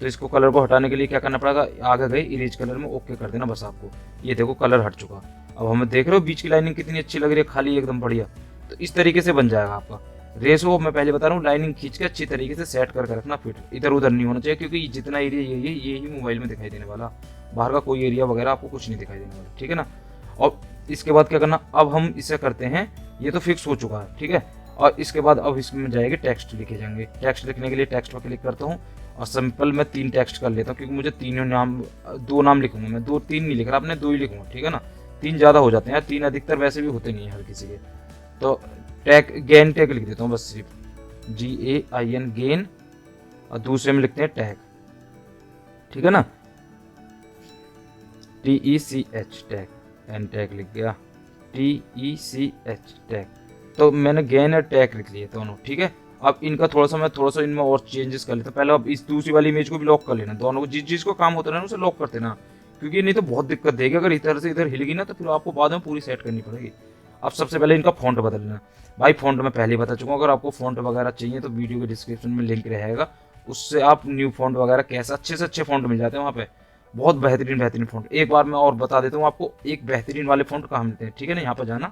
तो इसको कलर को हटाने के लिए क्या करना पड़ेगा, आगे गए इरेज कलर में ओके कर देना बस आपको। ये देखो कलर हट चुका। अब हमें देख रहे हो बीच की लाइनिंग कितनी अच्छी लग रही है, खाली एकदम बढ़िया। तो इस तरीके से बन जाएगा आपका रेशो। मैं पहले बता रहा हूँ, लाइनिंग खींच के अच्छी तरीके से सेट करके रखना, फिट इधर उधर नहीं होना चाहिए, क्योंकि जितना एरिया ये ही मोबाइल में दिखाई देने वाला, बाहर का कोई एरिया वगैरह आपको कुछ नहीं दिखाई देने वाला, ठीक है ना। और इसके बाद क्या करना, अब हम इसे करते हैं, ये तो फिक्स हो चुका है, ठीक है। और इसके बाद अब इसमें जाएंगे टेक्स्ट लिखे जाएंगे। टेक्स्ट लिखने के लिए टेक्स्ट पर क्लिक करता हूँ और सिंपल मैं 3 टेक्स्ट कर लेता हूँ, क्योंकि मुझे तीनों नाम, 2 नाम लिखूंगा मैं, 2-3 नहीं लिख रहा, आपने 2 ही लिखूंगा, ठीक है ना। 3 ज़्यादा हो जाते हैं यार, 3 अधिकतर वैसे भी होते नहीं है हर किसी के। तो गेन टैग लिख देता हूँ बस, सिर्फ GAIN गेन, और दूसरे में लिखते हैं टैग, ठीक है ना, TECH टैग, एन टैग लिख गया, TECH टैग। तो मैंने गेन और टैग लिख लिए दोनों, ठीक है। अब इनका थोड़ा सा इनमें और चेंजेस कर लेता हूँ। पहले अब इस दूसरी वाली इमेज को भी लॉक कर लेना, दोनों को जिस चीज़ को काम होता है ना उसे लॉक करते ना, क्योंकि नहीं तो बहुत दिक्कत देगी। अगर इधर से इधर हिल गई ना तो फिर आपको बाद में पूरी सेट करनी पड़ेगी। अब सबसे पहले इनका फॉन्ट बदलना। भाई फॉन्ट मैं पहले ही बता चुका हूँ, अगर आपको फॉन्ट वगैरह चाहिए तो वीडियो के डिस्क्रिप्शन में लिंक रहेगा, उससे आप न्यू फॉन्ट वगैरह कैसे अच्छे से अच्छे फॉन्ट मिल जाते हैं वहाँ पे, बहुत बेहतरीन फॉन्ट। एक बार मैं और बता देता हूँ आपको, एक बेहतरीन वाले फॉन्ट कहाँ मिलते हैं, ठीक है ना। यहाँ पर जाना,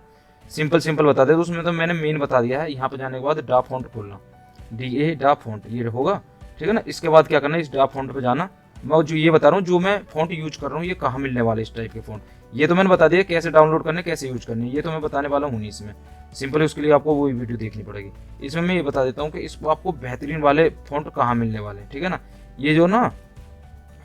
सिंपल बता देते, उसमें तो मैंने मेन बता दिया है। यहाँ पर जाने के बाद डा फॉन्ट खोलना, DA डा फॉन्ट, ये होगा, ठीक है ना। इसके बाद क्या करना है, इस डा फॉन्ट पे जाना। मैं जो ये बता रहा हूँ, जो मैं फॉन्ट यूज कर रहा हूँ, ये कहाँ मिलने वाले इस टाइप के फॉन्ट, ये तो मैंने बता दिया कैसे डाउनलोड करने, कैसे यूज करने, ये तो मैं बताने वाला हूँ नहीं इसमें। सिंपल उसके लिए आपको वही वीडियो देखनी पड़ेगी। इसमें मैं ये बता देता हूँ कि इसको आपको बेहतरीन वाले फॉन्ट कहाँ मिलने वाले, ठीक है ना। ये जो ना,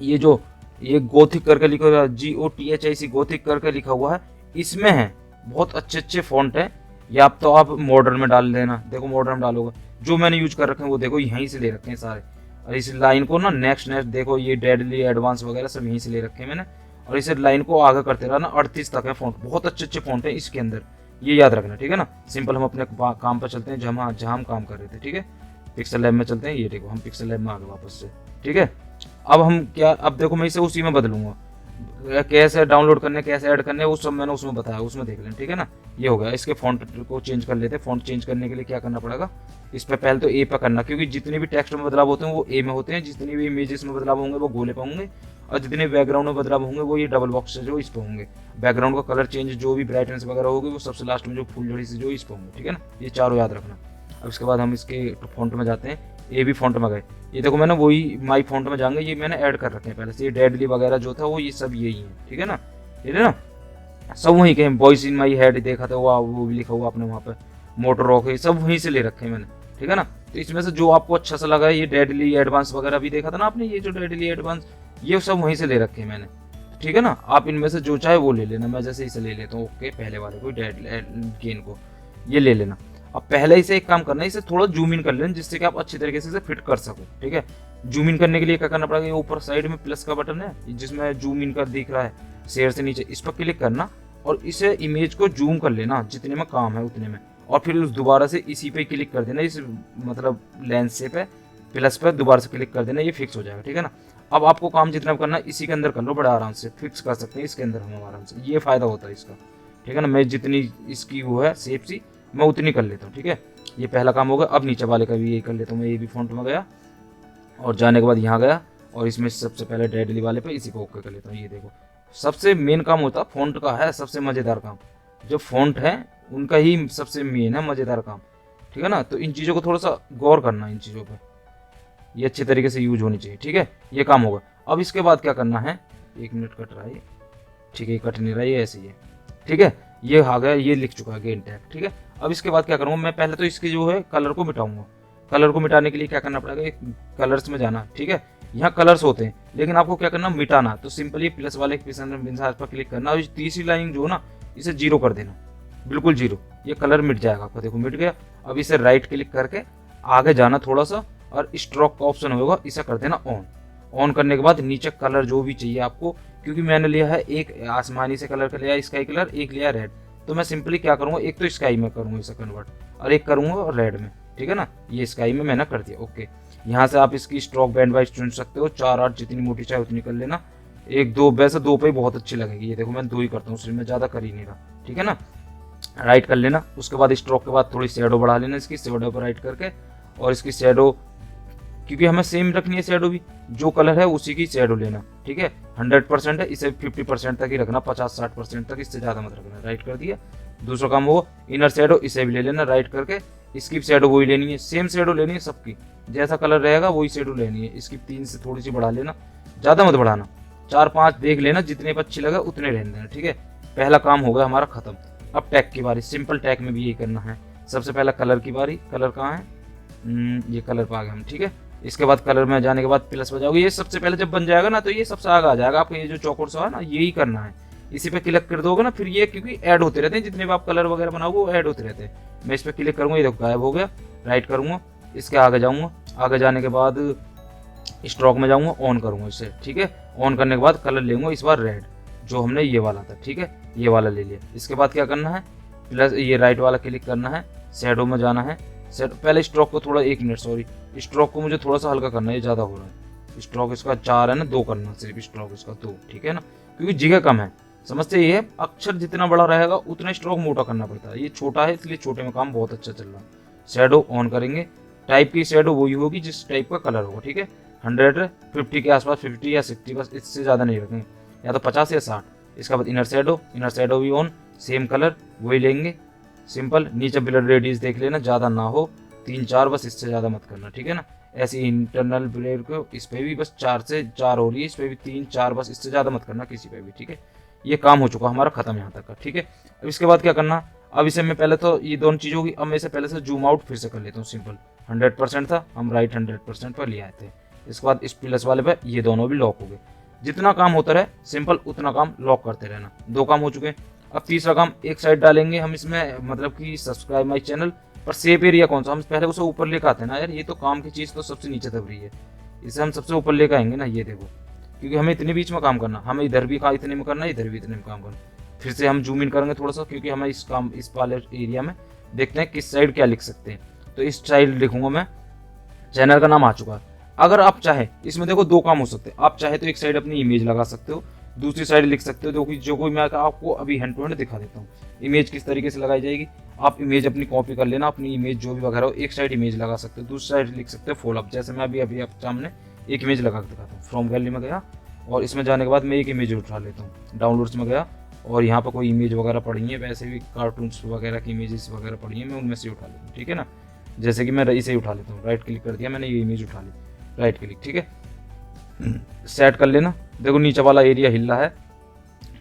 ये गोथिक करके लिखा हुआ है, GOTHIC गोथिक करके लिखा हुआ है, इसमें है बहुत अच्छे फॉन्ट है। या आप तो आप मॉडर्न में डाल देना, देखो मॉडर्न में डालोगे, जो मैंने यूज कर रखे हैं वो देखो यहीं से ले रखे हैं सारे। और इस लाइन को ना नेक्स्ट देखो, ये डेडली एडवांस वगैरह सब यहीं से ले रखे हैं मैंने। और इसे लाइन को आगे करते रहा ना, 38 तक है फॉन्ट, बहुत अच्छे फॉन्ट है इसके अंदर। ये याद रखना, ठीक है ना। सिंपल हम अपने काम पर चलते हैं जहाँ जहाँ हम काम कर रहे थे, ठीक है। पिक्सल लैब में चलते हैं, ये देखो हम पिक्सल लैब में आ गए वापस से, ठीक है। अब हम क्या, अब देखो मैं इसे उसी में बदलूंगा, कैसे डाउनलोड करने कैसे ऐड करने वो सब मैंने उसमें बताया, उसमें देख लें, ठीक है ना। ये हो गया। इसके फॉन्ट को चेंज कर लेते हैं। फॉन्ट चेंज करने के लिए क्या करना पड़ेगा, इस पर पहले तो ए पर करना, क्योंकि जितने भी टेक्स्ट में बदलाव होते हैं वो ए में होते हैं, जितनी भी इमेजेस में बदलाव होंगे वो गोले पर होंगे, और जितने बैकग्राउंड में बदलाव होंगे वो ये डबल बॉक्स से जो इस पर होंगे। बैकग्राउंड का कलर चेंज जो भी ब्राइटनेस वगैरह होगी वो सबसे लास्ट में जो फुलझड़ी से जो इस पर होंगे, ठीक है ना। ये चारों याद रखना। अब इसके बाद हम इसके फॉन्ट में जाते हैं, ए भी फॉन्ट में गए। ये देखो मैंने वही माई फॉन्ट में जाएंगे, ये मैंने ऐड कर रखे हैं पहले से। ये डेडली वगैरह जो था वो ये सब यही है, ठीक है ना। ये ना सब वहीं के वॉइस इन माई हेड देखा था वो भी लिखा हुआ आपने वहाँ पे, मोटर रॉक, ये सब वहीं से ले रखे हैं मैंने, ठीक है ना। तो इसमें से जो आपको अच्छा सा लगा, ये डेडली एडवांस वगैरह भी देखा था ना आपने, ये जो डेडली एडवांस ये सब वहीं से ले रखे हैं मैंने, ठीक है ना। आप इनमें से जो चाहे वो ले लेना। मैं जैसे इसे ले लेता हूँ, ओके, पहले वाले को डेड गेन को ये ले लेना। अब पहले इसे एक काम करना है, इसे थोड़ा जूम इन कर लेना जिससे कि आप अच्छी तरीके से इसे फिट कर सको, ठीक है। जूम इन करने के लिए क्या करना पड़ेगा, ये ऊपर साइड में प्लस का बटन है जिसमें जूम इन कर दिख रहा है शेयर से नीचे, इस पर क्लिक करना और इसे इमेज को जूम कर लेना जितने में काम है उतने में, और फिर उस दोबारा से इसी पे क्लिक कर देना, इस मतलब लेंस से पे प्लस पर दोबारा से क्लिक कर देना, ये फिक्स हो जाएगा, ठीक है ना। अब आपको काम जितना करना है इसी के अंदर कर लो, बड़ा आराम से फिक्स कर सकते हैं इसके अंदर हम आराम से, ये फायदा होता है इसका, ठीक है ना। मैं जितनी इसकी वो है शेप सी मैं उतनी कर लेता हूँ, ठीक है। ये पहला काम होगा। अब नीचे वाले का भी यही कर लेता हूँ मैं, ये भी फॉन्ट में गया और जाने के बाद यहाँ गया और इसमें सबसे पहले डेडली वाले पे इसी को ओके कर लेता हूँ। ये देखो सबसे मेन काम होता है फॉन्ट का, है सबसे मज़ेदार काम, जो फॉन्ट है उनका ही सबसे मेन है मज़ेदार काम, ठीक है ना। तो इन चीज़ों को थोड़ा सा गौर करना, इन चीज़ों पे ये अच्छे तरीके से यूज होनी चाहिए, ठीक है। ये काम होगा। अब इसके बाद क्या करना है, 1 मिनट कट रहा है, ठीक है, कट नहीं रहा है, ऐसे ही है, ठीक है। ये आ गया, ये लिख चुका है गेन टैग, ठीक है। अब इसके बाद क्या करूँगा मैं, पहले तो इसकी जो है कलर को मिटाऊंगा। कलर को मिटाने के लिए क्या करना पड़ेगा, एक कलर्स में जाना, ठीक है। यहाँ कलर्स होते हैं लेकिन आपको क्या करना, मिटाना। तो सिंपली प्लस वाले पर क्लिक करना और तीसरी लाइन जो ना इसे 0 कर देना, बिल्कुल 0। ये कलर मिट जाएगा आपका, देखो मिट गया। अब इसे राइट क्लिक करके आगे जाना थोड़ा सा और स्ट्रोक का ऑप्शन होगा, इसे कर देना ऑन। ऑन करने के बाद नीचे कलर जो भी चाहिए आपको, क्योंकि मैंने लिया है एक आसमानी से कलर का लिया स्काई कलर, एक लिया रेड, तो मैं सिंपली क्या करूँगा, एक तो स्काई में करूँगा इसे कन्वर्ट और एक करूँगा रेड में, ठीक है ना। ये स्काई में मैंने कर दिया, ओके। यहाँ से आप इसकी स्ट्रोक बैंड वाइज चुन सकते हो, 4-8 जितनी मोटी चाहे उतनी कर लेना। 1-2 वैसे 2 पे ही बहुत अच्छी लगेगी। ये देखो मैं 2 ही करता हूँ, सिर्फ मैं ज़्यादा कर ही नहीं रहा, ठीक है ना। राइट कर लेना। उसके बाद स्ट्रोक के बाद थोड़ी शेडो बढ़ा लेना, इसकी शेडो पर राइट करके, और इसकी शेडो क्योंकि हमें सेम रखनी है शेडो भी, जो कलर है उसी की शेडो लेना, ठीक है। 100% है, इसे 50% तक ही रखना, 50-60% तक, इससे ज़्यादा मत रखना। राइट कर दिया। दूसरा काम वो इनर शेडो, इसे भी ले लेना राइट करके। इसकी शेडो वही लेनी है, सेम शेडो लेनी है सबकी, जैसा कलर रहेगा वही शेडो लेनी है। इसकी 3 से थोड़ी सी बढ़ा लेना, ज़्यादा मत बढ़ाना, 4-5 देख लेना, जितने पर अच्छी लगे उतने रहने देना, ठीक है। पहला काम हो गया हमारा खत्म। अब टैग की बारी, सिंपल टैग में भी यही करना है। सबसे पहला कलर की बारी, कलर कहाँ है, ये कलर पर आ गए हम, ठीक है। इसके बाद कलर में जाने के बाद प्लस पर जाओगे, ये सबसे पहले जब बन जाएगा ना तो ये सबसे आगे आ जाएगा आपका, ये जो चौकोर सा है ना यही करना है। इसी पे क्लिक कर दोगे ना, फिर ये क्योंकि ऐड होते रहते हैं, जितने भी आप कलर वगैरह बनाओगे वो ऐड होते रहते हैं। मैं इस पर क्लिक करूँगा, ये देखो गायब हो गया। राइट करूँगा, इसके आगे जाऊँगा, आगे जाने के बाद स्ट्रोक में जाऊँगा, ऑन करूँगा इसे, ठीक है। ऑन करने के बाद कलर लेंगे इस बार रेड, जो हमने ये वाला था, ठीक है, ये वाला ले लिया। इसके बाद क्या करना है, प्लस ये राइट वाला क्लिक करना है, शेडो में जाना है। पहले स्ट्रोक को थोड़ा 1 मिनट, सॉरी, स्ट्रोक को मुझे थोड़ा सा हल्का करना है, ये ज़्यादा हो रहा है। स्ट्रोक इसका 4 है ना, 2 करना सिर्फ, स्ट्रोक इसका 2, ठीक है ना, क्योंकि जगह कम है। समझते ये है, अक्षर जितना बड़ा रहेगा उतना स्ट्रोक मोटा करना पड़ता है, ये छोटा है इसलिए छोटे में काम बहुत अच्छा चल रहा है। शेडो ऑन करेंगे, टाइप की शेडो वही होगी जिस टाइप का कलर होगा, ठीक है। 150 के आसपास, 50 या 60, बस इससे ज़्यादा नहीं रखेंगे, या तो 50 या 60। इसके बाद इनर शेडो भी ऑन, सेम कलर वही लेंगे, सिंपल। नीचे ब्लड रेडियस देख लेना, ज़्यादा ना हो, 3-4 बस, इससे ज़्यादा मत करना, ठीक है ना। ऐसी इंटरनल ब्लेड को इस पर भी बस 4 से 4 हो रही है, इस पर भी 3-4 बस, इससे ज़्यादा मत करना किसी पे भी, ठीक है। ये काम हो चुका हमारा खत्म यहाँ तक का, ठीक है। अब इसके बाद क्या करना, अब इसे मैं पहले तो ये दोनों चीज़ों की, अब मैं इसे पहले से जूम आउट फिर से कर लेता हूँ, सिंपल। 100% था, हम राइट 100% पर ले आए थे। इसके बाद इस प्लस वाले पे ये दोनों भी लॉक हो गए। जितना काम होता रहे सिंपल उतना काम लॉक करते रहना। 2 काम हो चुके हैं। अब तीसरा काम एक साइड डालेंगे हम इसमें, मतलब कि सब्सक्राइब माई चैनल, पर सेव एरिया कौन सा, हम पहले उसे ऊपर लेकर आते हैं ना यार, ये तो काम की चीज़ तो सबसे नीचे दब रही है, इसे हम सबसे ऊपर लेकर आएंगे ना, ये देखो, क्योंकि हमें इतने बीच में काम करना, हमें इधर भी इतने में करना है, इधर भी इतने में काम करना। फिर से हम जूम इन करेंगे थोड़ा सा, क्योंकि हमें इस वाले एरिया में देखते हैं किस साइड क्या लिख सकते हैं। तो इस साइड लिखूंगा मैं, चैनल का नाम आ चुका है। अगर आप चाहे, इसमें देखो दो काम हो सकते हैं, आप चाहे तो एक साइड अपनी इमेज लगा सकते हो, दूसरी साइड लिख सकते हो। जो कोई मैं आपको अभी हैंड टू हैंड दिखा देता हूँ इमेज किस तरीके से लगाई जाएगी। आप इमेज अपनी कॉपी कर लेना, अपनी इमेज जो भी वगैरह हो, एक साइड इमेज लगा सकते हो, दूसरी साइड लिख सकते हो फॉलोअप। जैसे मैं अभी आप सामने एक इमेज लगा के दिखाता हूँ। फ्रॉम गैलरी में गया और इसमें जाने के बाद मैं एक इमेज उठा लेता हूँ, डाउनलोड्स में गया और यहाँ पर कोई इमेज वगैरह पड़ी है, वैसे भी कार्टून्स वगैरह की इमेजेस वगैरह पड़ी हैं, मैं उनमें से उठा लेता हूँ। ठीक है ना, जैसे कि मैं इसे ही उठा लेता हूँ, राइट क्लिक कर दिया मैंने, ये इमेज उठा ली, राइट क्लिक। ठीक है, सेट कर लेना। देखो नीचे वाला एरिया हिल रहा है,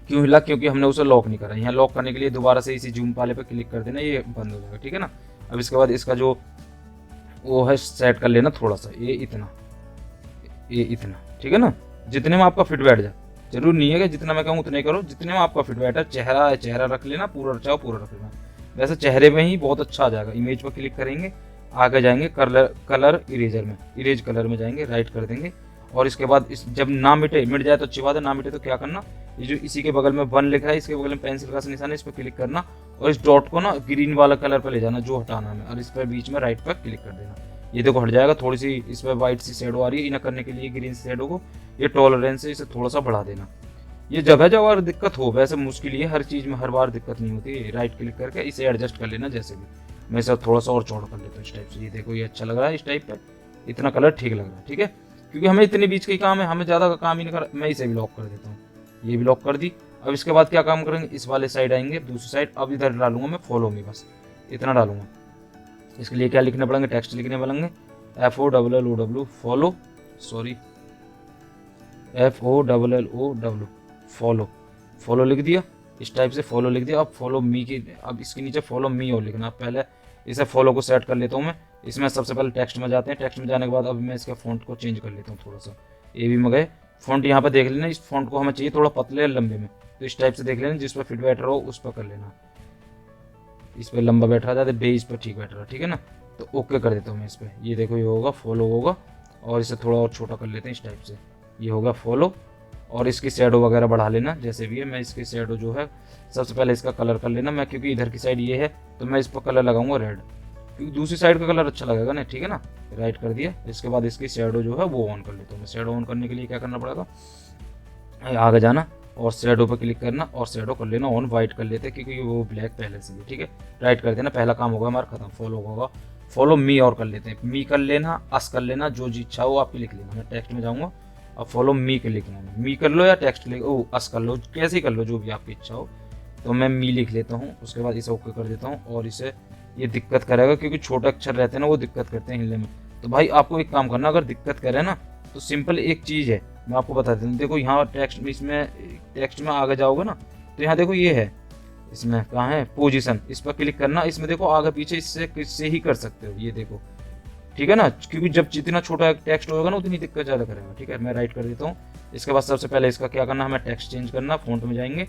क्यों हिला? क्योंकि हमने उसे लॉक नहीं करा। यहाँ लॉक करने के लिए दोबारा से इसी जूम वाले पे क्लिक कर देना, ये बंद हो जाएगा। ठीक है ना, अब इसके बाद इसका जो वो है सेट कर लेना थोड़ा सा, ये इतना, ये इतना। ठीक है ना, जितने में आपका फिट बैठ जाए, जरूर नहीं है कि जितना मैं कहूँ उतने करो, जितने में आपका फिट बैठा। चेहरा है, चेहरा रख लेना, पूरा चाहो पूरा रख लेना। वैसे चेहरे में ही बहुत अच्छा आ जाएगा। इमेज पर क्लिक करेंगे, आगे जाएंगे कलर इरेजर में, इरेज कलर में जाएंगे, राइट कर देंगे और इसके बाद जब ना मिट जाए तो अच्छी बात है, ना मिटे तो क्या करना, ये जो इसी के बगल में 1 लिखा है, इसके बगल में पेंसिल का निशान है, इस पर क्लिक करना और इस डॉट को ना ग्रीन वाला कलर पर ले जाना जो हटाना है, और इस पर बीच में राइट पर क्लिक कर देना। ये देखो हट जाएगा। थोड़ी सी इस पर व्हाइट सी शेडो आ रही है, इन्हें करने के लिए ग्रीन शेडो को ये टॉलरेंस से इसे थोड़ा सा बढ़ा देना। ये जगह जगह अगर दिक्कत हो, वैसे मुश्किल ही है, हर चीज़ में हर बार दिक्कत नहीं होती। राइट क्लिक करके इसे एडजस्ट कर लेना, जैसे भी मैं इसे थोड़ा सा और चौड़ा कर लेता हूँ इस टाइप से। ये देखो ये अच्छा लग रहा है, इस टाइप पे इतना कलर ठीक लग रहा है। ठीक है, क्योंकि हमें इतने बीच का ही काम है, हमें ज़्यादा का काम ही नहीं कर। मैं इसे भी लॉक कर देता हूँ, ये भी लॉक कर दी। अब इसके बाद क्या काम करेंगे, इस वाले साइड आएंगे, दूसरी साइड। अब इधर डालूंगा मैं फॉलो मी, बस इतना डालूंगा। इसके लिए क्या लिखने पड़ेंगे, टेक्स्ट लिखने पड़ेंगे, FOLLOW follow, sorry FOLLOW follow, follow लिख दिया इस टाइप से, फॉलो लिख दिया। अब फॉलो मी की, अब इसके नीचे फॉलो मी और लिखना। पहले इसे फॉलो को सेट कर लेता हूँ मैं। इसमें सबसे पहले टेक्स्ट में जाते हैं, टेक्स्ट में जाने के बाद अब मैं इसका फॉन्ट को चेंज कर लेता हूँ थोड़ा सा। ये भी में गए, फॉन्ट यहाँ पर देख लेना, इस फॉन्ट को हमें चाहिए थोड़ा पतले या लंबे में, तो इस टाइप से देख लेना, जिस पर फिट बैठ रहा हो उस पर कर लेना। इस पर लंबा बैठ रहा था, बे इस पर ठीक बैठ रहा। ठीक है ना, तो ओके कर देता हूँ मैं इस पर। ये देखो ये होगा फॉलो होगा, और इसे थोड़ा और छोटा कर लेते हैं इस टाइप से। ये होगा फॉलो, और इसकी शेडो वगैरह बढ़ा लेना जैसे भी है। मैं इसकी शेडो जो है सबसे पहले इसका कलर कर लेना मैं, क्योंकि इधर की साइड ये है तो मैं इस पर कलर लगाऊंगा रेड, क्योंकि दूसरी साइड का कलर अच्छा लगेगा ना। ठीक है ना, राइट कर दिया। इसके बाद इसकी शेडो जो है वो ऑन कर लेता हूँ मैं। शेडो ऑन करने के लिए क्या करना पड़ेगा, आगे जाना और शेडो पर क्लिक करना और शेडो कर लेना ऑन, वाइट कर लेते हैं क्योंकि वो ब्लैक पहले से ही। ठीक है, राइट कर देना, पहला काम होगा हमारा खत्म। फॉलो होगा, फॉलो मी और कर लेते हैं, मी कर लेना, अस कर लेना, जो जी इच्छा हो आपकी लिख लेना। मैं टेक्स्ट में जाऊँगा, अब फॉलो मी के लिखना है, मी कर लो या टेक्स्ट लिख, ओ अस कर लो, कैसे ही कर लो जो भी आपकी इच्छा हो। तो मैं मी लिख लेता हूँ, उसके बाद इसे ओके कर देता हूँ। और इसे ये दिक्कत करेगा क्योंकि छोटे अक्षर रहते हैं ना, वो दिक्कत करते हैं हिलने में। तो भाई आपको एक काम करना, अगर दिक्कत करे ना तो सिंपल एक चीज़ है, मैं आपको बता देता हूँ। देखो यहाँ टेक्स्ट में आगे जाओगे ना, तो यहाँ देखो ये है, इसमें कहाँ है पोजीशन, इस पर क्लिक करना। इसमें देखो आगे पीछे इससे ही कर सकते हो, ये देखो। ठीक है ना, क्योंकि जब जितना छोटा टेक्स्ट होगा ना उतनी दिक्कत ज़्यादा करेगा। ठीक है, मैं राइट कर देता हूँ। इसके बाद सबसे पहले इसका क्या करना, हमें टेक्स्ट चेंज करना, फ़ॉन्ट में जाएंगे।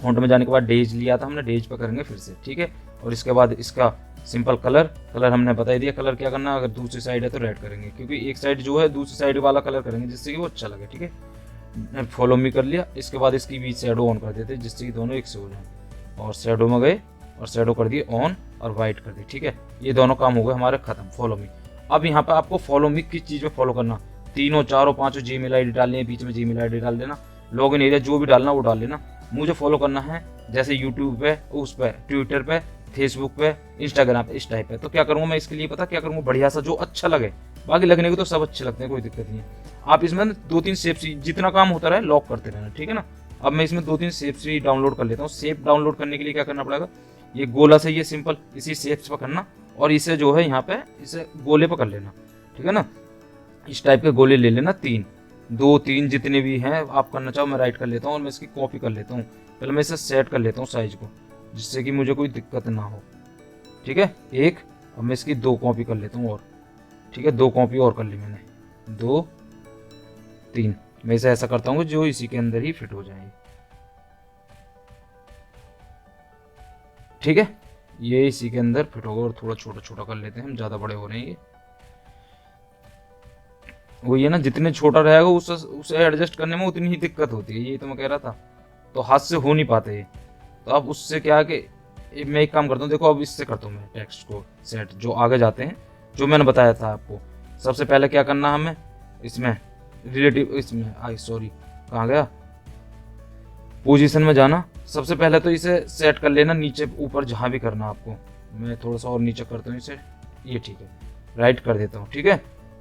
फ़ॉन्ट में जाने के बाद डेज लिया था हमने, डेज पर करेंगे फिर से। ठीक है, और इसके बाद इसका सिंपल कलर हमने बता ही दिया। कलर क्या करना, अगर दूसरी साइड है तो रेड करेंगे, क्योंकि एक साइड जो है दूसरी साइड वाला कलर करेंगे जिससे कि वो अच्छा लगे। ठीक है, फॉलो मी कर लिया। इसके बाद इसकी बीच शेडो ऑन कर देते जिससे कि दोनों एक से हो जाए, और शेडो में गए और शेडो कर दिए ऑन और वाइट कर दी। ठीक है, ये दोनों काम हो गए हमारे खत्म, फॉलो मी। अब यहाँ पे आपको फॉलो मी किस चीज़ पे फॉलो करना, तीनों चारों पांचों जीमेल आईडी डालनी है, बीच में जीमेल आईडी डाल देना, लॉगिन एरिया जो भी डालना वो डाल लेना। मुझे फॉलो करना है जैसे यूट्यूब पे, उस पे, ट्विटर पे, फेसबुक पे, इंस्टाग्राम पे, इस टाइप पे। तो क्या करूँगा मैं इसके लिए, पता क्या करूँगा, बढ़िया सा जो अच्छा लगे, बाकी लगने को तो सब अच्छे लगते हैं, कोई दिक्कत नहीं है। आप इसमें 2-3 शेप्स, जितना काम होता रहे लॉक करते रहना। ठीक है ना, अब मैं इसमें 2-3 शेप्स भी डाउनलोड कर लेता हूँ। शेप डाउनलोड करने के लिए क्या करना पड़ेगा, ये गोला से ये सिंपल इसी शेप्स पर करना, और इसे जो है यहाँ पे इसे गोले पर कर लेना। ठीक है ना, इस टाइप के गोले ले लेना, 2-3 जितने भी हैं आप करना चाहो। मैं राइट कर लेता हूँ और मैं इसकी कॉपी कर लेता हूँ। पहले मैं इसे सेट कर लेता हूँ साइज को, जिससे कि मुझे कोई दिक्कत ना हो। ठीक है, एक, अब मैं इसकी 2 कॉपी कर लेता हूँ और। ठीक है, 2 कॉपी और कर ली मैंने, 2-3। मैं इसे ऐसा करता हूँ जो इसी के अंदर ही फिट हो जाएंगे। ठीक है, ये इसी के अंदर फिट होगा, और थोड़ा छोटा छोटा कर लेते हैं हम, ज़्यादा बड़े हो रहे हैं ये। वो ये ना, जितने छोटा रहेगा उसे एडजस्ट करने में उतनी ही दिक्कत होती है, ये तो मैं कह रहा था। तो हाथ से हो नहीं पाते ये। तो अब उससे क्या है कि मैं एक काम करता हूँ, देखो अब इससे करता हूँ मैं टेक्स्ट को सेट, जो आगे जाते हैं जो मैंने बताया था आपको। सबसे पहले क्या करना है हमें, इसमें रिलेटिव, इसमें आई सॉरी कहाँ गया, पोजीशन में जाना। सबसे पहले तो इसे सेट कर लेना, नीचे ऊपर जहाँ भी करना आपको। मैं थोड़ा सा और नीचे करता हूँ इसे, ये ठीक है, राइट कर देता हूँ, ठीक है।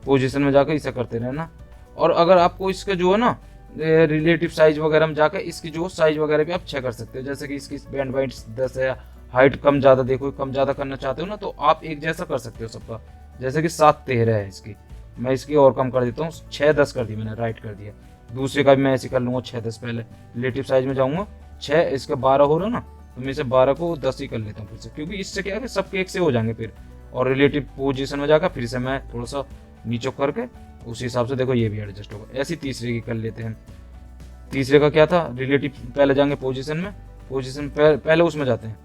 पोजीशन में जाकर इसे करते रहना। और अगर आपको इसका जो है ना रिलेटिव साइज वगैरह में जाकर इसकी जो साइज वगैरह भी आप चेक कर सकते हो, जैसे कि इसकी बैंड वाइड 10 है, हाइट कम ज़्यादा, देखो कम ज़्यादा करना चाहते हो ना तो आप एक जैसा कर सकते हो सबका। जैसे कि 7-13 है इसकी, मैं इसकी और कम कर देता हूँ, 6-10 कर दी मैंने, राइट कर दिया। दूसरे का भी मैं ऐसे कर लूँगा 6-10, पहले रिलेटिव साइज में जाऊँगा 6, इसका 12 हो रहा ना, तो मैं इसे 12 को 10 ही कर लेता हूँ फिर से, क्योंकि इससे क्या है कि सबके एक से हो जाएंगे फिर। और रिलेटिव पोजीशन में जाकर फिर से मैं थोड़ा सा नीचे करके उसी हिसाब से देखो ये भी एडजस्ट होगा। ऐसी तीसरे की कर लेते हैं। तीसरे का क्या था, रिलेटिव पहले जाएंगे पोजीशन में, पोजीशन पहले उसमें जाते हैं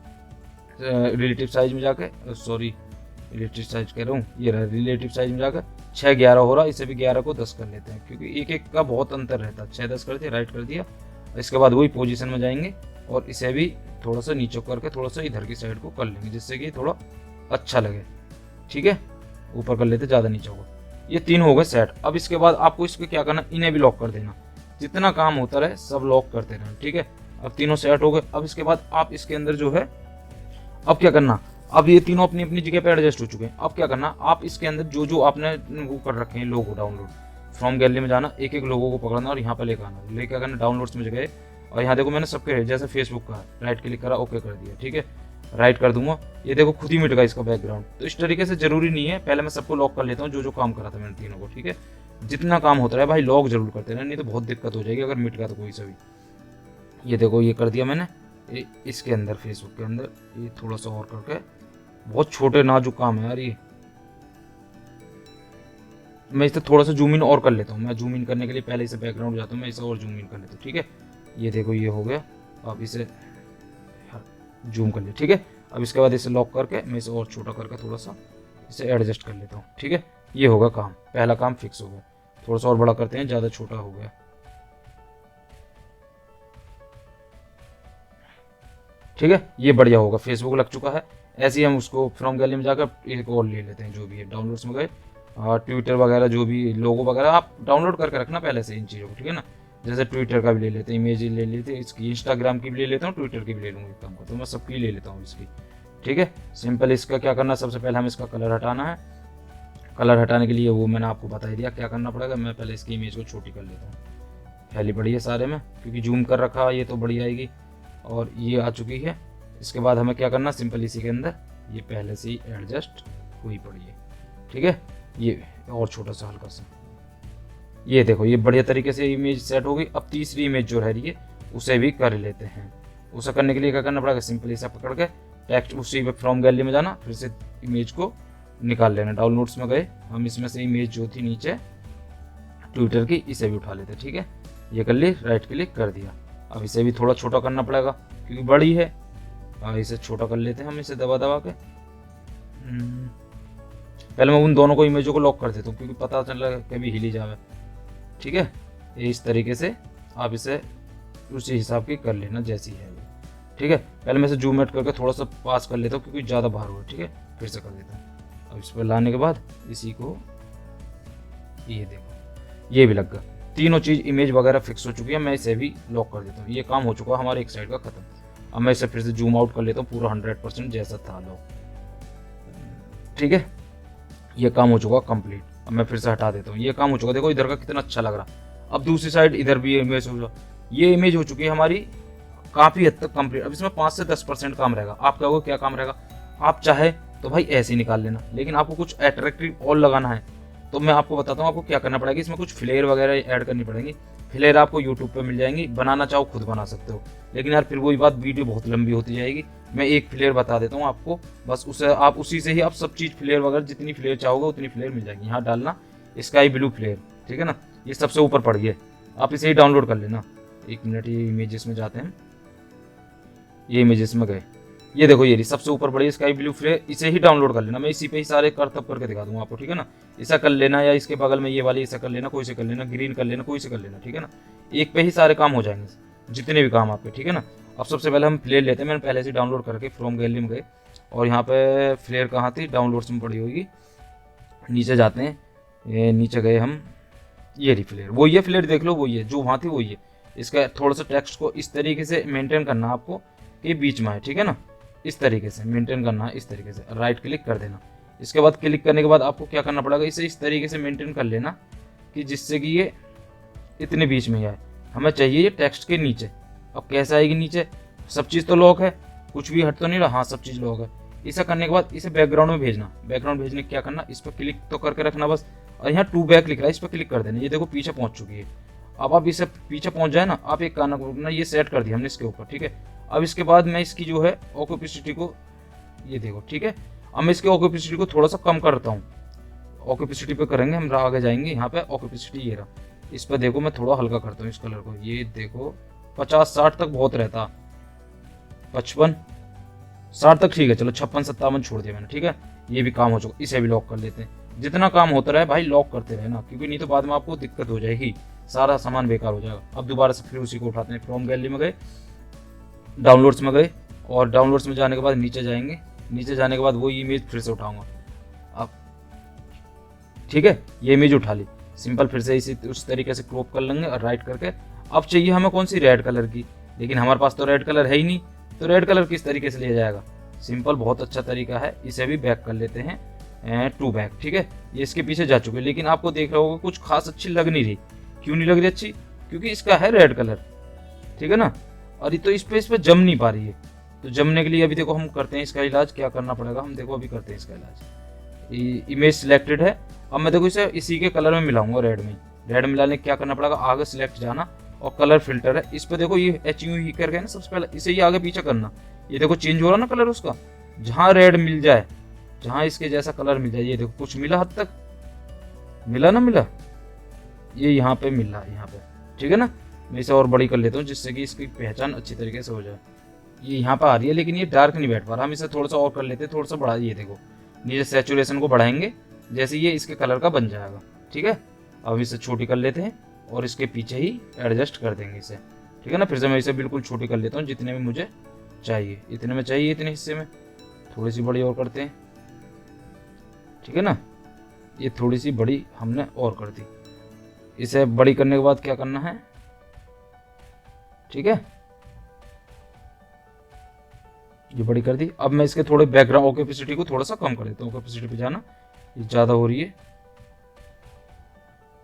रिलेटिव साइज में जाके, सॉरी रिलेटिव साइज कह रहा हूँ, ये रहा रिलेटिव साइज में जाकर 6-11 हो रहा, इसे भी 11 को 10 कर लेते हैं, क्योंकि एक एक का बहुत अंतर रहता है। 6-10 कर दिया, राइट कर दिया। इसके बाद वही पोजीशन में जाएंगे और इसे भी थोड़ा सा नीचे करके थोड़ा सा इधर की साइड को कर लेंगे, जिससे कि थोड़ा अच्छा लगे, ठीक है। ऊपर कर लेते, ज़्यादा नीचे होगा। ये 3 हो गए सेट। अब इसके बाद आपको इसको क्या करना, इन्हें भी लॉक कर देना, जितना काम होता रहे सब लॉक करते रहना, ठीक है। अब तीनों सेट हो गए। अब इसके बाद आप इसके अंदर जो है, अब क्या करना, अब ये तीनों अपनी अपनी जगह पे एडजस्ट हो चुके हैं। अब क्या करना, आप इसके अंदर जो जो आपने वो कर रखे हैं लोगो डाउनलोड, फ्रॉम गैलरी में जाना, एक एक लोगो को पकड़ना और यहाँ पर लेकर आना, लेकर करना डाउनलोड्स में गए और यहाँ देखो मैंने सबके, जैसे फेसबुक का राइट क्लिक करा, ओके कर दिया, ठीक है, राइट कर दूंगा, ये देखो खुद ही मिट गया इसका बैकग्राउंड। तो इस तरीके से जरूरी नहीं है, पहले मैं सबको लॉक कर लेता हूँ जो जो काम करा था मैंने तीनों को, ठीक है। जितना काम होता है भाई लॉक जरूर करते रहना, नहीं तो बहुत दिक्कत हो जाएगी अगर मिट गया तो कोई सा भी। ये देखो ये कर दिया मैंने, इसके अंदर फेसबुक के अंदर ये थोड़ा सा और करके, बहुत छोटे नाजुक काम है यार ये। मैं इसे थोड़ा सा जूम इन और कर लेता हूँ, मैं जूम इन करने के लिए पहले इसे बैकग्राउंड जाता हूँ, मैं इसे और जूम इन कर लेता हूँ, ठीक है। ये देखो ये हो गया, अब इसे जूम कर लिया, ठीक है। अब इसके बाद इसे लॉक करके मैं इसे और छोटा करके थोड़ा सा इसे एडजस्ट कर लेता हूँ, ठीक है। ये होगा काम, पहला काम फिक्स हो गया। थोड़ा सा और बड़ा करते हैं, ज़्यादा छोटा हो गया, ठीक है। ये बढ़िया होगा, फेसबुक लग चुका है। ऐसे ही हम उसको फ्रॉम गैलरी में जाकर एक और ले लेते हैं, जो भी है डाउनलोड्स में गए, ट्विटर वगैरह जो भी लोगो वगैरह आप डाउनलोड करके रखना पहले से इन चीज़ों को, ठीक है ना। जैसे ट्विटर का भी ले लेते हैं, इमेज ले लेते हैं इसकी, इंस्टाग्राम की भी ले लेता हूँ, ट्विटर की भी ले लूँगा, एक काम करता हूँ मैं सबकी ले लेता हूँ इसकी, ठीक है। सिंपल इसका क्या करना, सबसे पहले हमें इसका कलर हटाना है। कलर हटाने के लिए वो मैंने आपको बता ही दिया क्या करना पड़ेगा। मैं पहले इसकी इमेज को छोटी कर लेता हूँ, फैली पड़ी है सारे में, क्योंकि जूम कर रखा ये तो बड़ी आएगी। और ये आ चुकी है। इसके बाद हमें क्या करना, सिंपल इसी के अंदर ये पहले से ही एडजस्ट हुई पड़ी है, ठीक है। ये और छोटा सा हल्का सा, ये देखो ये बढ़िया तरीके से इमेज सेट हो गई। अब तीसरी इमेज जो रह रही है उसे भी कर लेते हैं। उसे करने के लिए क्या करना पड़ेगा, सिंपल इसे पकड़ के टेक्स्ट उसी फ्रॉम गैलरी में जाना, फिर से इमेज को निकाल लेना। डाउनलोड्स में गए हम, इसमें से इमेज जो थी नीचे ट्विटर की, इसे भी उठा लेते, ठीक है। ये कर ली, राइट क्लिक कर दिया। अब इसे भी थोड़ा छोटा करना पड़ेगा क्योंकि बड़ी है। इसे छोटा कर लेते हैं हम, इसे दबा दबा के। पहले मैं उन दोनों को इमेजों को लॉक कर देता हूँ, क्योंकि पता चल रहा है कभी हिली जावे, ठीक है। इस तरीके से आप इसे उसी हिसाब की कर लेना जैसी है वो, ठीक है। पहले मैं इसे जूम आउट करके थोड़ा सा पास कर लेता हूँ, क्योंकि ज़्यादा बाहर हुआ, ठीक है। फिर से कर देता हूँ। अब इस पर लाने के बाद इसी को, ये देखो ये भी लग गया। तीनों चीज़ इमेज वगैरह फिक्स हो चुकी है। मैं इसे भी लॉक कर देता हूँ। ये काम हो चुका है हमारे एक साइड का खत्म। अब मैं इसे फिर से जूम आउट कर लेता हूँ पूरा 100% जैसा था लॉक, ठीक है। ये काम हो चुका कंप्लीट। अब मैं फिर से हटा देता हूँ। ये काम हो चुका, देखो इधर का कितना अच्छा लग रहा। अब दूसरी साइड इधर भी इमेज हो, ये इमेज हो चुकी है हमारी काफ़ी हद तक कंप्लीट। अब इसमें 5 से 10% काम रहेगा। आप कहोगे क्या काम रहेगा, आप चाहे तो भाई ऐसे ही निकाल लेना, लेकिन आपको कुछ अट्रैक्टिव और लगाना है तो मैं आपको बताता हूँ आपको क्या करना पड़ेगा। इसमें कुछ फ्लेयर वगैरह ऐड करनी पड़ेगी। फ्लेयर आपको यूट्यूब पे मिल जाएंगी, बनाना चाहो खुद बना सकते हो, लेकिन यार फिर वही बात, वीडियो बहुत लंबी होती जाएगी। मैं एक फ्लेयर बता देता हूँ आपको, बस उसे आप उसी से ही आप सब चीज़ फ्लेयर वगैरह जितनी फ्लेयर चाहोगे उतनी फ्लेयर मिल जाएगी। यहाँ डालना स्काई ब्लू फ्लेयर, ठीक है ना, ये सबसे ऊपर पड़ गई है, आप इसे ही डाउनलोड कर लेना। 1 मिनट, ये इमेजेस में जाते हैं, ये इमेजेस में गए, ये देखो ये रही सबसे ऊपर पड़ी स्काई ब्लू फ्लेयर, इसे ही डाउनलोड कर लेना। मैं इसी पे ही सारे करतब करके दिखा दूंगा आपको, ठीक है ना। ऐसा कर लेना, या इसके बगल में ये वाली ऐसा कर लेना, कोई से कर लेना, ग्रीन कर लेना, कोई से कर लेना, ठीक है ना। एक पे ही सारे काम हो जाएंगे। जितने भी काम आपके, ठीक है ना। अब सबसे पहले हम फ्लेयर लेते हैं, मैंने पहले से डाउनलोड करके फ्रॉम गैलरी में गए और यहाँ पे फ्लेयर कहाँ थी, डाउनलोड्स में पड़ी होगी। नीचे जाते हैं, ये नीचे गए हम, ये रही फ्लेयर, वो ये फ्लेयर देख लो, वो ये जो वहाँ थी वो ये। इसका थोड़ा सा टेक्स्ट को इस तरीके से मेंटेन करना आपको कि बीच में है, ठीक है ना, इस तरीके से मेंटेन करना है, इस तरीके से राइट क्लिक कर देना। इसके बाद क्लिक करने के बाद आपको क्या करना पड़ेगा, इसे इस तरीके से मेंटेन कर लेना कि जिससे कि ये इतने बीच में ही आए। हमें चाहिए ये टेक्स्ट के नीचे। अब कैसे आएगी नीचे, सब चीज़ तो लॉक है, कुछ भी हट तो नहीं रहा, हाँ सब चीज़ लॉक है। इसे करने के बाद इसे बैकग्राउंड में भेजना। बैकग्राउंड भेजने क्या करना, इस पर क्लिक तो करके रखना बस, और यहाँ टू बैक लिख रहा है, इस पर क्लिक कर देना। ये देखो पीछे पहुंच चुकी है। अब आप इसे पीछे पहुंच जाए ना, आप एक काना को ये सेट कर दिया हमने इसके ऊपर, ठीक है। अब इसके बाद मैं इसकी जो है ऑक्यूपेसिटी को, ये देखो, ठीक है। अब मैं इसकी ऑक्यूपेसिटी को थोड़ा सा कम करता हूँ। ऑक्यूपेसिटी पे करेंगे हम, आगे जाएंगे, यहाँ पे ऑक्यूपेसिटी ये रहा, इस पर देखो मैं थोड़ा हल्का करता हूँ इस कलर को। ये देखो 50-60 तक बहुत रहता, 55-60 तक ठीक है, चलो 56-57 छोड़ दिया मैंने, ठीक है। ये भी काम हो चुका, इसे भी लॉक कर लेते हैं। जितना काम होता रहे भाई लॉक करते रहे ना, क्योंकि नहीं तो बाद में आपको दिक्कत हो जाएगी, सारा सामान बेकार हो जाएगा। अब दोबारा से फिर उसी को उठाते हैं, फ्रॉम गैलरी में गए, डाउनलोड्स में गए, और डाउनलोड्स में जाने के बाद नीचे जाएंगे। नीचे जाने के बाद वो इमेज फिर से उठाऊंगा। अब ठीक है, ये इमेज उठा ली, सिंपल फिर से इसी उस तरीके से क्रॉप कर लेंगे और राइट करके। अब चाहिए हमें कौन सी, रेड कलर की, लेकिन हमारे पास तो रेड कलर है ही नहीं, तो रेड कलर किस तरीके से लिया जाएगा, सिंपल बहुत अच्छा तरीका है। इसे भी बैक कर लेते हैं, टू बैक, ठीक है। ये इसके पीछे जा चुके, लेकिन आपको देख रहा होगा कुछ खास अच्छी लग नहीं रही। क्यों नहीं लग रही अच्छी, क्योंकि इसका है रेड कलर, ठीक है ना, और ये तो इस पे जम नहीं पा रही है। तो जमने के लिए अभी देखो हम करते हैं इसका इलाज, क्या करना पड़ेगा हम देखो अभी करते हैं इसका इलाज। इमेज सिलेक्टेड है, अब मैं देखो इसे इसी के कलर में मिलाऊंगा, रेड में। रेड मिलाने क्या करना पड़ेगा, आगे सिलेक्ट जाना और कलर फिल्टर है, इस पे देखो ये HU ही करके ना, सबसे पहले इसे ही आगे पीछे करना। ये देखो चेंज हो रहा ना कलर उसका, जहाँ रेड मिल जाए, जहाँ इसके जैसा कलर मिल जाए, ये देखो कुछ मिला, हद तक मिला ना मिला, ये यहाँ पे मिल रहा है, यहाँ पे, ठीक है ना। मैं इसे और बड़ी कर लेता हूँ जिससे कि इसकी पहचान अच्छी तरीके से हो जाए। ये यहाँ पे आ रही है, लेकिन ये डार्क नहीं बैठ पा रहा, हम इसे थोड़ा सा और कर लेते हैं, थोड़ा सा बढ़ा, ये देखो नीचे सैचुरेशन को बढ़ाएंगे, जैसे ये इसके कलर का बन जाएगा, ठीक है। अब इसे छोटी कर लेते हैं और इसके पीछे ही एडजस्ट कर देंगे इसे, ठीक है ना। फिर से मैं इसे बिल्कुल छोटी कर लेता हूँ, जितने में मुझे चाहिए, इतने में चाहिए, इतने हिस्से में थोड़ी सी बड़ी और करते हैं, ठीक है ना। ये थोड़ी सी बड़ी हमने और कर दी। इसे बड़ी करने के बाद क्या करना है, ठीक है, ये बड़ी कर दी। अब मैं इसके थोड़े बैकग्राउंड ऑक्यूपेसिटी को थोड़ा सा कम कर देता हूँ। ऑक्यूपेसिटी पे जाना, ये ज़्यादा हो रही है,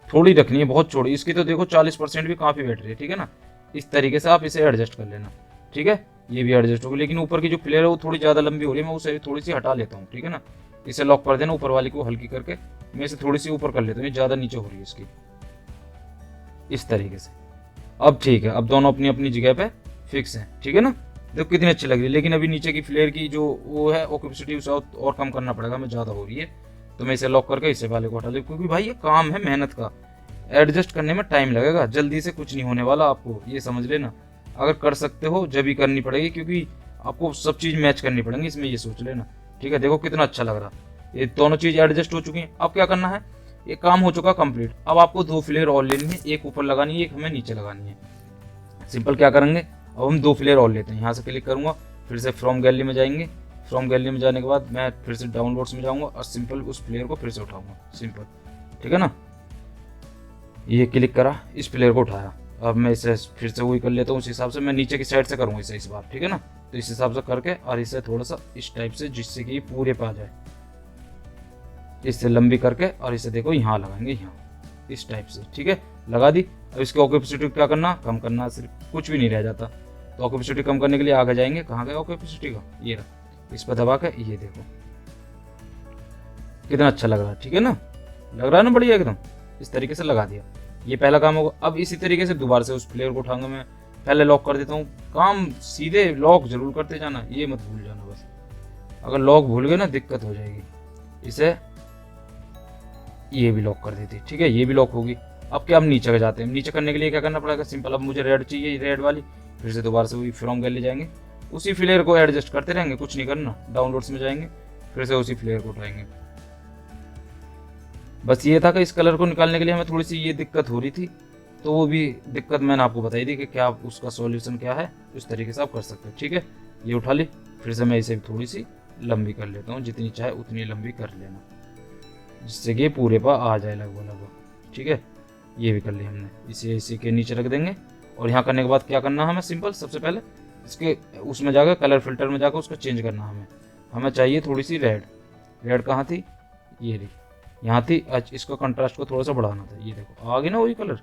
थोड़ी रखनी है, बहुत छोड़ी। इसकी तो देखो 40% भी काफ़ी बैठ रही है, ठीक है ना। इस तरीके से आप इसे एडजस्ट कर लेना, ठीक है। ये भी एडजस्ट होगी, लेकिन ऊपर की जो प्लेयर है वो थोड़ी ज़्यादा लंबी हो रही है, मैं उसे थोड़ी सी हटा लेता हूँ, ठीक है ना। इसे लॉक कर देना, ऊपर वाली को हल्की करके मैं इसे थोड़ी सी ऊपर कर लेता हूँ, ये ज़्यादा नीचे हो रही है इसकी, इस तरीके से। अब ठीक है, अब दोनों अपनी अपनी जगह पे फिक्स हैं, ठीक है ना। देखो कितनी अच्छी लग रही है, लेकिन अभी नीचे की फ्लेयर की जो वो है ऑक्यूपेसिटी उसे और कम करना पड़ेगा, हमें ज़्यादा हो रही है। तो मैं इसे लॉक करके इसे वाले को हटा दूँ, क्योंकि भाई ये काम है मेहनत का, एडजस्ट करने में टाइम लगेगा, जल्दी से कुछ नहीं होने वाला, आपको ये समझ लेना। अगर कर सकते हो जब भी करनी पड़ेगी, क्योंकि आपको सब चीज़ मैच करनी पड़ेगी इसमें, ये सोच लेना, ठीक है। देखो कितना अच्छा लग रहा, ये दोनों चीज़ एडजस्ट हो चुकी हैं। अब क्या करना है, ये काम हो चुका कंप्लीट। अब आपको 2 फ्लेयर और लेनी है, एक ऊपर लगानी है, एक हमें नीचे लगानी है। सिंपल क्या करेंगे, अब हम 2 फ्लेयर और लेते हैं। यहाँ से क्लिक करूँगा, फिर से फ्रॉम गैलरी में जाएंगे। फ्रॉम गैलरी में जाने के बाद मैं फिर से डाउनलोड्स में जाऊँगा और सिंपल उस फ्लेयर को फिर से उठाऊँगा, सिंपल, ठीक है ना। ये क्लिक करा, इस प्लेयर को उठाया। अब मैं इसे फिर से वही कर लेता हूँ, उस हिसाब से मैं नीचे की साइड से करूँगा इसे इस बार, ठीक है ना। तो इस हिसाब से करके और इसे थोड़ा सा इस टाइप से, जिससे कि पूरे पे आ जाए, इससे लंबी करके, और इसे देखो यहाँ लगाएंगे, यहाँ इस टाइप से, ठीक है, लगा दी। अब इसकी ऑक्यूपेसिटी क्या करना, कम करना, सिर्फ कुछ भी नहीं रह जाता। तो ऑक्यूपेसिटी कम करने के लिए आगे जाएंगे, कहाँ गया ऑक्यूपेसिटी का, ये रहा, इस पर दबा के ये देखो कितना अच्छा लग रहा है, ठीक है ना, लग रहा है ना बढ़िया एकदम। इस तरीके से लगा दिया, ये पहला काम होगा। अब इसी तरीके से दोबारा से उस प्लेयर को उठाऊंगा, मैं पहले लॉक कर देता हूँ। काम सीधे लॉक जरूर करते जाना, ये मत भूल जाना बस, अगर लॉक भूल गए ना दिक्कत हो जाएगी। इसे ये भी लॉक कर देती, ठीक है, ये भी लॉक होगी। अब क्या, हम नीचे का जाते हैं। नीचे करने के लिए क्या करना पड़ेगा, सिंपल, अब मुझे रेड चाहिए, रेड वाली, फिर से दोबारा से वही फ्रॉम गैलरी जाएंगे, उसी फ्लेयर को एडजस्ट करते रहेंगे, कुछ नहीं करना। डाउनलोड्स में जाएंगे, फिर से उसी फ्लेयर को उठाएंगे। बस ये था कि इस कलर को निकालने के लिए हमें थोड़ी सी ये दिक्कत हो रही थी, तो वो भी दिक्कत मैंने आपको बताई थी कि क्या उसका सॉल्यूशन क्या है, उस तरीके से आप कर सकते हैं। ठीक है, ये उठा ली, फिर से मैं इसे थोड़ी सी लंबी कर लेता हूँ, जितनी चाहे उतनी लंबी कर लेना, जिससे कि पूरे पर आ जाए लगभग लगभग। ठीक है, ये भी कर लिया हमने, इसे इसी के नीचे रख देंगे। और यहाँ करने के बाद क्या करना है हमें, सिंपल सबसे पहले इसके उसमें जाकर कलर फिल्टर में जाकर उसको चेंज करना है हमें चाहिए थोड़ी सी रेड कहाँ थी, ये रही, यहाँ थी। अच्छा, इसका कंट्रास्ट को थोड़ा सा बढ़ाना था, ये देखो आ गई ना वही कलर,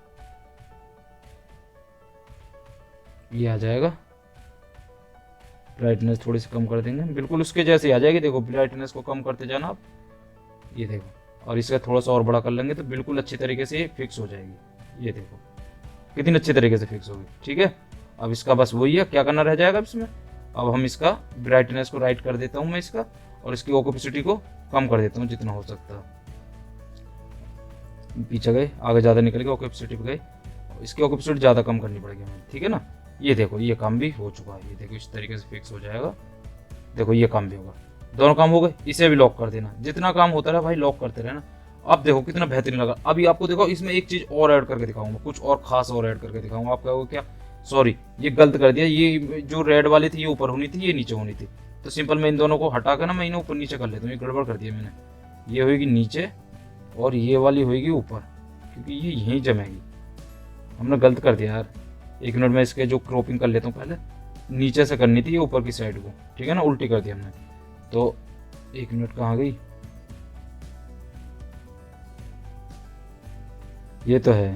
ये आ जाएगा। ब्राइटनेस थोड़ी सी कम कर देंगे, बिल्कुल उसके जैसे आ जाएगी। देखो ब्राइटनेस को कम करते जाना आप, ये देखो, और इसका थोड़ा सा और बड़ा कर लेंगे तो बिल्कुल अच्छी तरीके से फिक्स हो जाएगी। ये देखो कितनी अच्छी तरीके से फिक्स होगी। ठीक है, अब इसका बस वही है, क्या करना रह जाएगा इसमें, अब हम इसका ब्राइटनेस को राइट कर देता हूँ मैं इसका, और इसकी ओपेसिटी को कम कर देता हूँ जितना हो सकता है। पीछे गए, आगे ज़्यादा निकल गए, ओपेसिटी पे गए, इसकी ओपेसिटी ज़्यादा कम करनी पड़ेगी हमें। ठीक है ना, ये देखो ये काम भी हो चुका है, ये देखो इस तरीके से फिक्स हो जाएगा। देखो ये काम भी होगा, दोनों काम हो गए। इसे भी लॉक कर देना, जितना काम होता रहा भाई लॉक करते रहना। अब देखो कितना बेहतरीन लगा। अभी आपको देखो इसमें एक चीज और ऐड करके दिखाऊंगा, कुछ और खास और ऐड करके दिखाऊंगा। आप कहोगे क्या, सॉरी ये गलत कर दिया, ये जो रेड वाली थी ये ऊपर होनी थी, ये नीचे होनी थी। तो सिंपल मैं इन दोनों को हटा कर ना मैं इन्हें ऊपर नीचे कर लेता हूँ, ये गड़बड़ कर दिया मैंने। ये होगी नीचे और ये वाली होगी ऊपर, क्योंकि ये यहीं जमेगी। हमने गलत कर दिया यार, एक मिनट में इसके जो क्रॉपिंग कर लेता हूँ, पहले नीचे से करनी थी ये ऊपर की साइड को। ठीक है ना, उल्टी कर दिया हमने। तो एक मिनट कहाँ गई, ये तो है,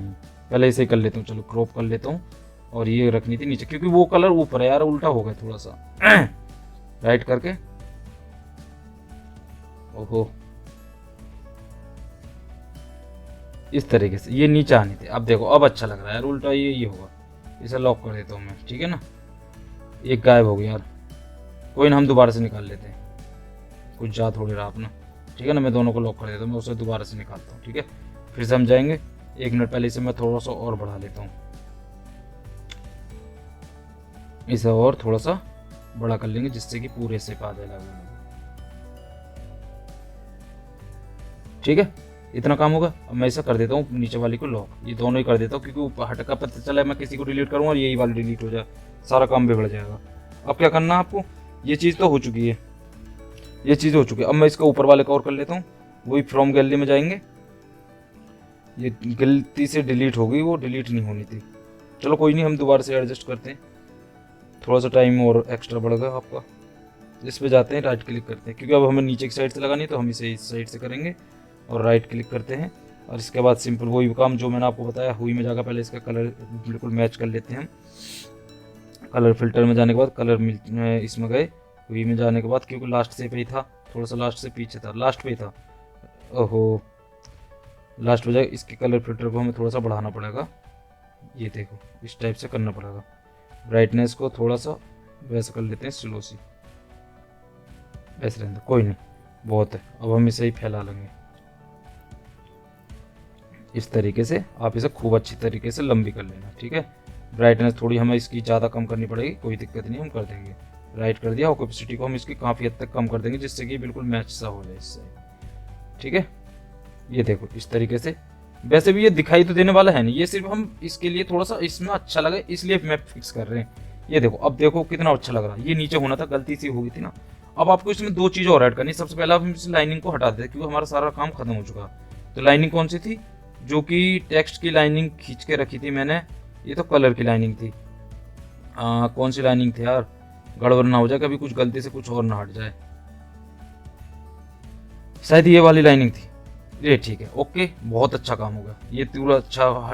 पहले इसे कर लेता हूँ, चलो क्रॉप कर लेता हूँ। और ये रखनी थी नीचे, क्योंकि वो कलर ऊपर है यार, उल्टा हो गया थोड़ा सा। राइट करके, ओहो इस तरीके से ये नीचे आनी थी। अब देखो अब अच्छा लग रहा है यार, उल्टा ये होगा। इसे लॉक कर देता हूँ मैं। ठीक है ना, एक गायब हो गया यार, कोई ना हम दोबारा से निकाल लेते हैं, कुछ जा थोड़ी रहा अपना। ठीक है ना, मैं दोनों को लॉक कर देता हूँ, मैं उसे दोबारा से निकालता हूँ। ठीक है, फिर से हम जाएंगे, एक मिनट पहले इसे मैं थोड़ा सा और बढ़ा लेता हूँ, इसे और थोड़ा सा बड़ा कर लेंगे, जिससे कि पूरे से आ जाएगा। ठीक है, इतना काम होगा। अब मैं ऐसा कर देता हूँ नीचे वाली को लॉक, ये दोनों ही कर देता हूँ, क्योंकि ऊपर हट का पता चला मैं किसी को डिलीट करूँगा और यही वाली डिलीट हो जाए, सारा काम बिगड़ जाएगा। अब क्या करना है आपको, ये चीज़ तो हो चुकी है, ये चीज़ हो चुकी है। अब मैं इसका ऊपर वाले का और कर लेता हूँ, वही फ्रॉम गैलरी में जाएंगे। ये गलती से डिलीट हो गई, वो डिलीट नहीं होनी थी। चलो कोई नहीं, हम दोबारा से एडजस्ट करते हैं, थोड़ा सा टाइम और एक्स्ट्रा बढ़ गया आपका। इस पे जाते हैं, राइट क्लिक करते हैं, क्योंकि अब हमें नीचे की साइड से लगानी है तो हम इसे इस साइड से करेंगे। और राइट क्लिक करते हैं, और इसके बाद सिंपल वही काम जो मैंने आपको बताया, हुई में जाकर पहले इसका कलर बिल्कुल मैच कर लेते हैं हम। कलर फिल्टर में जाने के बाद कलर इसमें गए, हुई में जाने के बाद, क्योंकि लास्ट से पे ही था, थोड़ा सा लास्ट से पीछे था, लास्ट पे ही था, ओहो लास्ट बजाय। इसके कलर फिल्टर को हमें थोड़ा सा बढ़ाना पड़ेगा, ये देखो इस टाइप से करना पड़ेगा। ब्राइटनेस को थोड़ा सा वैसे कर लेते हैं, स्लो सी वैसे रहने दो, कोई नहीं बहुत है। अब हम इसे ही फैला लेंगे इस तरीके से। आप इसे खूब अच्छी तरीके से लंबी कर लेना। ठीक है, ब्राइटनेस थोड़ी हमें इसकी ज़्यादा कम करनी पड़ेगी, कोई दिक्कत नहीं, हम कर देंगे। राइट कर दिया, कैपेसिटी को हम इसकी काफ़ी हद तक कम कर देंगे, जिससे कि बिल्कुल मैच सा हो जाए इससे। ठीक है, ये देखो इस तरीके से। वैसे भी ये दिखाई तो देने वाला है नहीं, ये सिर्फ हम इसके लिए थोड़ा सा इसमें अच्छा लगे इसलिए मैं फिक्स कर रहे हैं। ये देखो, अब देखो कितना अच्छा लग रहा है। ये नीचे होना था, गलती से हो गई थी ना। अब आपको इसमें दो चीज़ और ऐड करनी। सबसे पहले हम इस लाइनिंग को हटा देते, क्योंकि हमारा सारा काम खत्म हो चुका। तो लाइनिंग कौन सी थी, जो कि टेक्स्ट की लाइनिंग खींच के रखी थी मैंने, ये तो कलर की लाइनिंग थी। कौन सी लाइनिंग थी यार, गड़बड़ ना हो जाए कभी, कुछ गलती से कुछ और ना हट जाए। शायद ये वाली लाइनिंग थी, ये ठीक है, ओके, बहुत अच्छा काम होगा। ये पूरा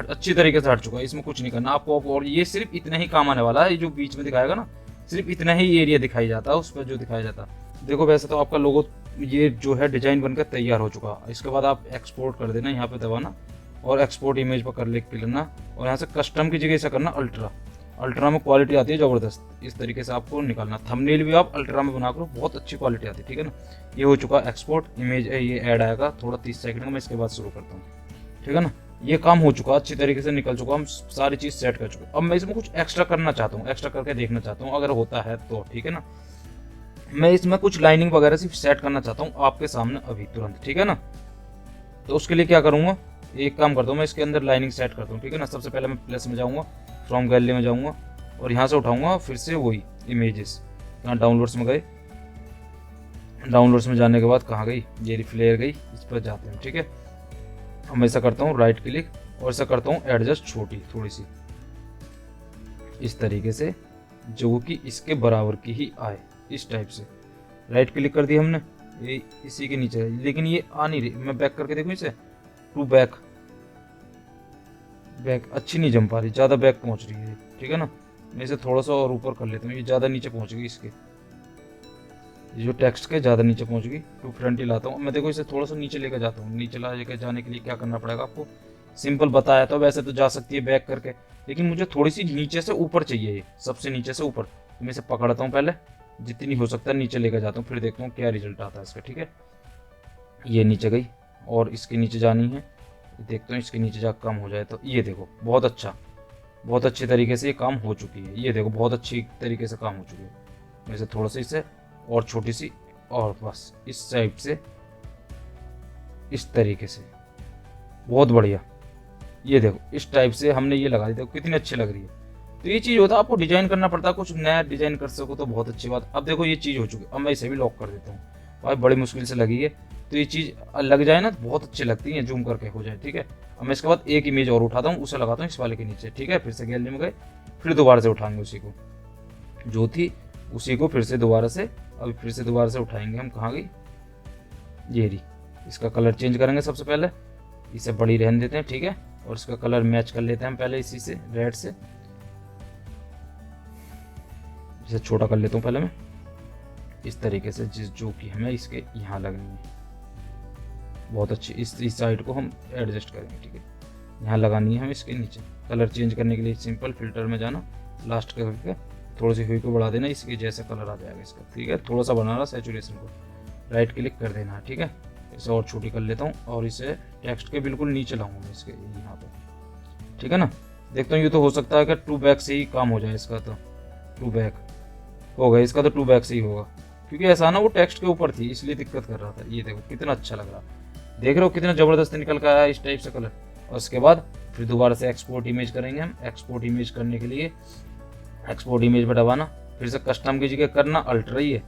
अच्छी तरीके से हट चुका है, इसमें कुछ नहीं करना आपको। और ये सिर्फ इतना ही काम आने वाला है, ये जो बीच में दिखाएगा ना, सिर्फ इतना ही एरिया दिखाई जाता है, उस पर जो दिखाया जाता है। देखो वैसे तो आपका लोगो ये जो है डिजाइन बनकर तैयार हो चुका। इसके बाद आप एक्सपोर्ट कर देना, यहाँ पे दबाना और एक्सपोर्ट इमेज पर कर लेना, और यहाँ से कस्टम की जगह से करना अल्ट्रा में क्वालिटी आती है ज़बरदस्त। इस तरीके से आपको निकालना। थंबनेल भी आप अल्ट्रा में बना करो, बहुत अच्छी क्वालिटी आती है। ठीक है ना, ये हो चुका एक्सपोर्ट इमेज, ये ऐड आएगा थोड़ा 30 सेकंड का, मैं इसके बाद शुरू करता हूँ। ठीक है ना, ये काम हो चुका, अच्छी तरीके से निकल चुका, हम सारी चीज़ सेट कर चुके। अब मैं इसमें कुछ एक्स्ट्रा करना चाहता हूँ, एक्स्ट्रा करके देखना चाहता हूँ, अगर होता है तो। ठीक है ना, मैं इसमें कुछ लाइनिंग वगैरह सिर्फ सेट करना चाहता हूँ आपके सामने अभी तुरंत। ठीक है ना, तो उसके लिए क्या करूँगा, एक काम करता हूँ, मैं इसके अंदर लाइनिंग सेट करता हूँ, ठीक है ना। सबसे पहले मैं प्लस में जाऊँगा, फ्रॉम गैलरी में जाऊँगा और यहाँ से उठाऊँगा फिर से वही इमेजेस, यहाँ डाउनलोड्स में गए, डाउनलोड्स में जाने के बाद कहाँ गई, ये फ्लेयर गई, इस पर जाते हैं, ठीक है। हम ऐसा करता हूँ राइट क्लिक और ऐसा करता हूँ एडजस्ट छोटी थोड़ी सी, इस तरीके से जो कि इसके बराबर की ही आए, इस टाइप से। राइट क्लिक कर दिया हमने, ये इसी के नीचे, लेकिन ये आ नहीं रही। मैं बैक करके देखूँ इसे, टू बैक, बैक अच्छी नहीं जम पा रही, ज़्यादा बैक पहुँच रही है, ठीक है ना। मैं इसे थोड़ा सा और ऊपर कर लेता हूँ, ये ज़्यादा नीचे पहुँच गई इसके, ये जो टेक्स्ट के ज़्यादा नीचे पहुँच गई। टू फ्रंट ही लाता हूँ मैं, देखो इसे थोड़ा सा नीचे लेकर जाता हूँ। नीचे लेकर जाने के लिए क्या करना पड़ेगा आपको, सिंपल बताया तो, वैसे तो जा सकती है बैक करके, लेकिन मुझे थोड़ी सी नीचे से ऊपर चाहिए, ये सबसे नीचे से ऊपर। तो मैं इसे पकड़ता हूँ पहले, जितनी हो सकता है नीचे लेकर जाता हूँ, फिर देखता हूँ क्या रिजल्ट आता है इसका, ठीक है। ये नीचे गई और इसके नीचे जानी है, देखता हूँ इसके नीचे जा कम हो जाए तो। ये देखो बहुत अच्छा, बहुत अच्छे तरीके से ये काम हो चुकी है, ये देखो बहुत अच्छी तरीके से काम हो चुकी है। मैं इसे थोड़ा सा इसे और छोटी सी, और बस इस साइड से इस तरीके से, बहुत बढ़िया। ये देखो इस टाइप से हमने ये लगा दी, देखो कितनी अच्छी लग रही है। तो ये चीज़ होता है, आपको डिजाइन करना पड़ता है, कुछ नया डिजाइन कर सको तो बहुत अच्छी बात। अब देखो ये चीज़ हो चुकी है, अब मैं इसे भी लॉक कर देता हूँ, भाई बड़ी मुश्किल से लगी है। तो ये चीज़ लग जाए ना तो बहुत अच्छी लगती है, जूम करके हो जाए, ठीक है। अब मैं इसके बाद एक इमेज और उठाता हूँ, उसे लगाता हूँ इस वाले के नीचे, ठीक है। फिर से गैलरी में गए, फिर दोबारा से उठाएंगे उसी को, जो थी उसी को फिर से दोबारा से, अभी फिर से दोबारा से उठाएंगे हम। कहाँ गई, ये रही। इसका कलर चेंज करेंगे सबसे पहले, इसे बड़ी रहने देते हैं, ठीक है। और इसका कलर मैच कर लेते हैं हम पहले इसी से, रेड से। इसे छोटा कर लेता हूँ पहले मैं, इस तरीके से, जो कि हमें इसके यहाँ लगनी है। बहुत अच्छी, इस साइड को हम एडजस्ट करेंगे, ठीक है। यहाँ लगानी है हमें इसके नीचे। कलर चेंज करने के लिए सिंपल फिल्टर में जाना, लास्ट करके थोड़ी सी हुई को बढ़ा देना, इसके जैसे कलर आ जाएगा इसका, ठीक है। थोड़ा सा बनाना सैचुरेशन को, राइट क्लिक कर देना है, ठीक है। इसे और छोटी कर लेता हूँ और इसे टेक्स्ट के बिल्कुल नीचे लाऊंगा मैं इसके यहाँ पे, ठीक है ना। देखता हूँ ये तो हो सकता है कि टू बैक से ही काम हो जाए इसका, तो टू बैक होगा इसका, तो टू बैक से ही होगा, क्योंकि ऐसा ना वो टेक्स्ट के ऊपर थी इसलिए दिक्कत कर रहा था। ये देखो कितना अच्छा लग रहा, देख रहे हो कितना ज़बरदस्त निकल कर आया इस टाइप से कलर। और उसके बाद फिर दोबारा से एक्सपोर्ट इमेज करेंगे हम। एक्सपोर्ट इमेज करने के लिए एक्सपोर्ट इमेज पर दबाना, फिर से कस्टम की जगह करना अल्टर ही है,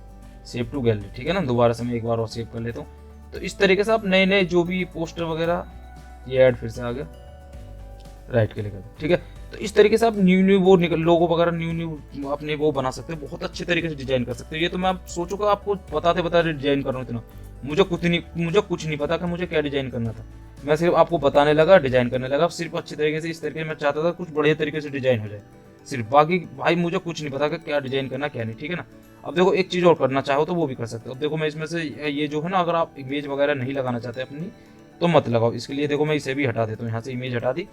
सेव टू गैलरी, ठीक है ना। दोबारा से मैं एक बार और सेव कर लेता हूँ। तो इस तरीके से आप नए नए जो भी पोस्टर वगैरह, ये ऐड फिर से आ गया, राइट क्लिक कर, ठीक है। तो इस तरीके से आप न्यू वो लोगो वगैरह न्यू अपने वो बना सकते हो, बहुत अच्छे तरीके से डिजाइन कर सकते हो। ये तो मैं आप सोचो कि आपको बताते बताते डिजाइन कर रहा हूँ इतना, मुझे कुछ नहीं पता कि मुझे क्या डिजाइन करना था। मैं सिर्फ आपको बताने लगा, डिजाइन करने लगा, सिर्फ अच्छे तरीके से। इस तरीके मैं चाहता था कुछ बढ़िया तरीके से डिजाइन हो जाए सिर्फ, बाकी भाई मुझे कुछ नहीं पता कि क्या डिजाइन करना क्या नहीं, ठीक है ना। अब देखो एक चीज़ और करना चाहो तो वो भी कर सकते हो। अब देखो मैं इसमें से ये जो है ना, अगर आप इमेज वगैरह नहीं लगाना चाहते अपनी तो मत लगाओ। इसके लिए देखो मैं इसे भी हटा देता हूँ, यहाँ से इमेज हटा दी,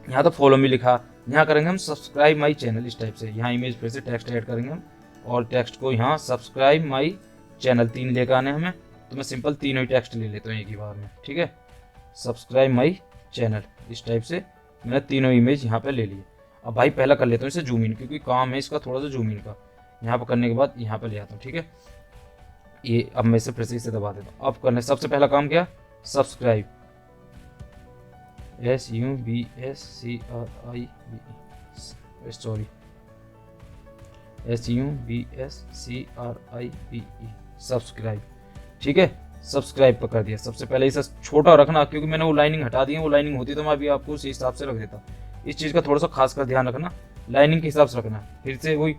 यहाँ तो फॉलो मी लिखा, यहाँ करेंगे हम सब्सक्राइब माई चैनल, इस टाइप से। यहाँ इमेज फिर से टेक्स्ट ऐड करेंगे हम, और टेक्स्ट को यहाँ सब्सक्राइब माई चैनल 3 लेकर आने हमें। तो मैं सिंपल तीनों ही टेक्स्ट ले लेता हूँ एक ही बार में, ठीक है। सब्सक्राइब माई चैनल, इस टाइप से मैंने तीनों इमेज यहाँ पे ले लिए। अब भाई पहला कर लेता हूँ इसे जूम इन, क्योंकि काम है इसका थोड़ा सा जूम इन का। यहाँ पर करने के बाद यहाँ पे ले आता हूँ, ठीक है। ये अब मैं इसे फिर से इसे दबा देता हूँ। अब करने सबसे पहला काम क्या, सब्सक्राइब, SUBSCRIBE, सब्सक्राइब, ठीक है। सब्सक्राइब पर कर दिया। सबसे पहले इसे छोटा रखना, क्योंकि मैंने वो लाइनिंग हटा दी है, वो लाइनिंग होती तो मैं अभी आपको उसी हिसाब से रख देता। इस चीज़ का थोड़ा सा खास कर ध्यान रखना, लाइनिंग के हिसाब से रखना। फिर से वही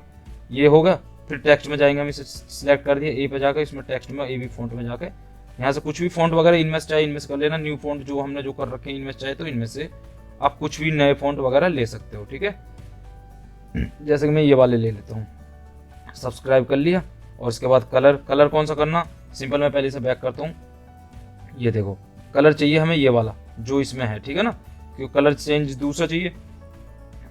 ये होगा, फिर टेक्स्ट में जाएंगे हम, इसे सिलेक्ट कर दिया, ए पे जाकर इसमें टेक्स्ट में ए बी फॉन्ट में जाकर यहाँ से कुछ भी फॉन्ट वगैरह इनमें से चाहे इनमें से कर लेना। न्यू फॉन्ट जो हमने जो कर रखे हैं इनमें से चाहे तो इनमें से आप कुछ भी नए फॉन्ट वगैरह ले सकते हो, ठीक है। जैसे कि मैं ये वाले ले लेता हूँ, सब्सक्राइब कर लिया। और इसके बाद कलर कौन सा करना, सिंपल मैं पहले से बैक करता हूँ। ये देखो कलर चाहिए हमें ये वाला जो इसमें है, ठीक है ना, क्योंकि कलर चेंज दूसरा चाहिए।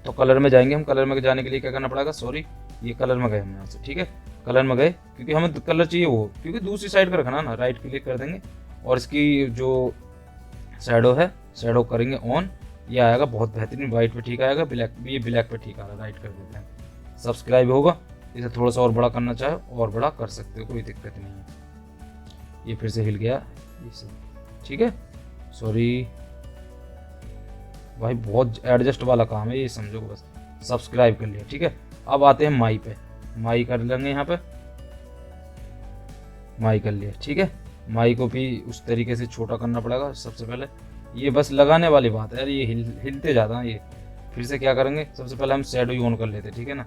तो कलर में जाएंगे हम। कलर में जाने के लिए क्या करना पड़ेगा, सॉरी ये कलर में गए हम यहाँ से, ठीक है। कलर में गए क्योंकि हमें कलर चाहिए वो, क्योंकि दूसरी साइड का रखना ना। राइट क्लिक कर देंगे और इसकी जो शैडो है, शैडो करेंगे ऑन, ये आएगा बहुत बेहतरीन, वाइट पे ठीक आएगा, ब्लैक ये ब्लैक पे ठीक आ रहा है। राइट कर देते हैं, सब्सक्राइब होगा। इसे थोड़ा सा और बड़ा करना चाहे और बड़ा कर सकते हो, कोई दिक्कत नहीं है। ये फिर से हिल गया ये सब, ठीक है। सॉरी भाई बहुत एडजस्ट वाला काम है ये, समझो बस। सब्सक्राइब कर लिया, ठीक है। अब आते हैं माई पे, माई कर लेंगे यहाँ पे, माई कर लिया, ठीक है। माई को भी उस तरीके से छोटा करना पड़ेगा सबसे पहले। ये बस लगाने वाली बात है यार, ये हिलते जाता है ये। फिर से क्या करेंगे, सबसे पहले हम शेडो ही ऑन कर लेते हैं, ठीक है ना।